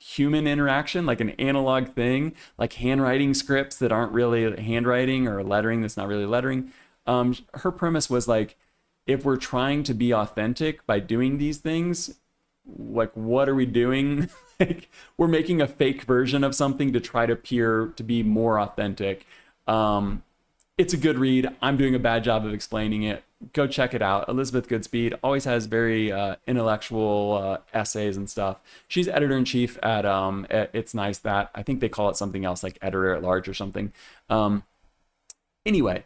human interaction, like an analog thing, like handwriting scripts that aren't really handwriting, or lettering that's not really lettering. Her premise was like, if we're trying to be authentic by doing these things, like what are we doing? Like we're making a fake version of something to try to appear to be more authentic. It's a good read. I'm doing a bad job of explaining it. Go check it out. Elizabeth Goodspeed always has very intellectual essays and stuff. She's editor-in-chief at It's Nice That. I think they call it something else, like editor at large or something. Anyway,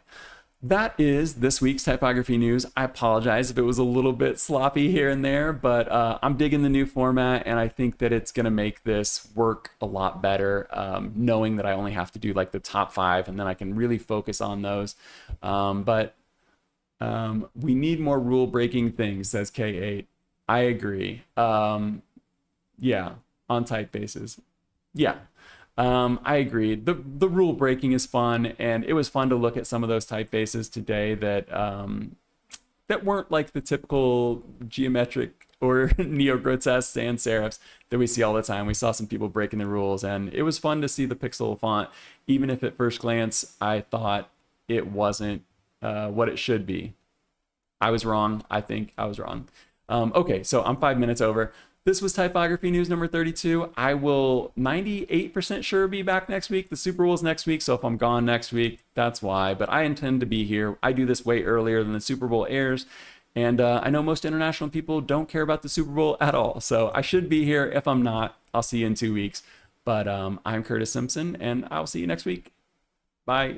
that is this week's typography news. I apologize if it was a little bit sloppy here and there, but I'm digging the new format, and I think that it's going to make this work a lot better, knowing that I only have to do like the top 5, and then I can really focus on those. We need more rule-breaking things, says K8. I agree. Yeah, on typefaces. Yeah. I agree. The rule breaking is fun, and it was fun to look at some of those typefaces today that that weren't like the typical geometric or neo-grotesque sans serifs that we see all the time. We saw some people breaking the rules, and it was fun to see the pixel font, even if at first glance I thought it wasn't what it should be. I was wrong. I think I was wrong. Okay, so I'm 5 minutes over. This was Typography News number 32. I will 98% sure be back next week. The Super Bowl is next week, so if I'm gone next week, that's why. But I intend to be here. I do this way earlier than the Super Bowl airs. And I know most international people don't care about the Super Bowl at all. So I should be here. If I'm not, I'll see you in 2 weeks. But I'm Curtis Simpson, and I'll see you next week. Bye.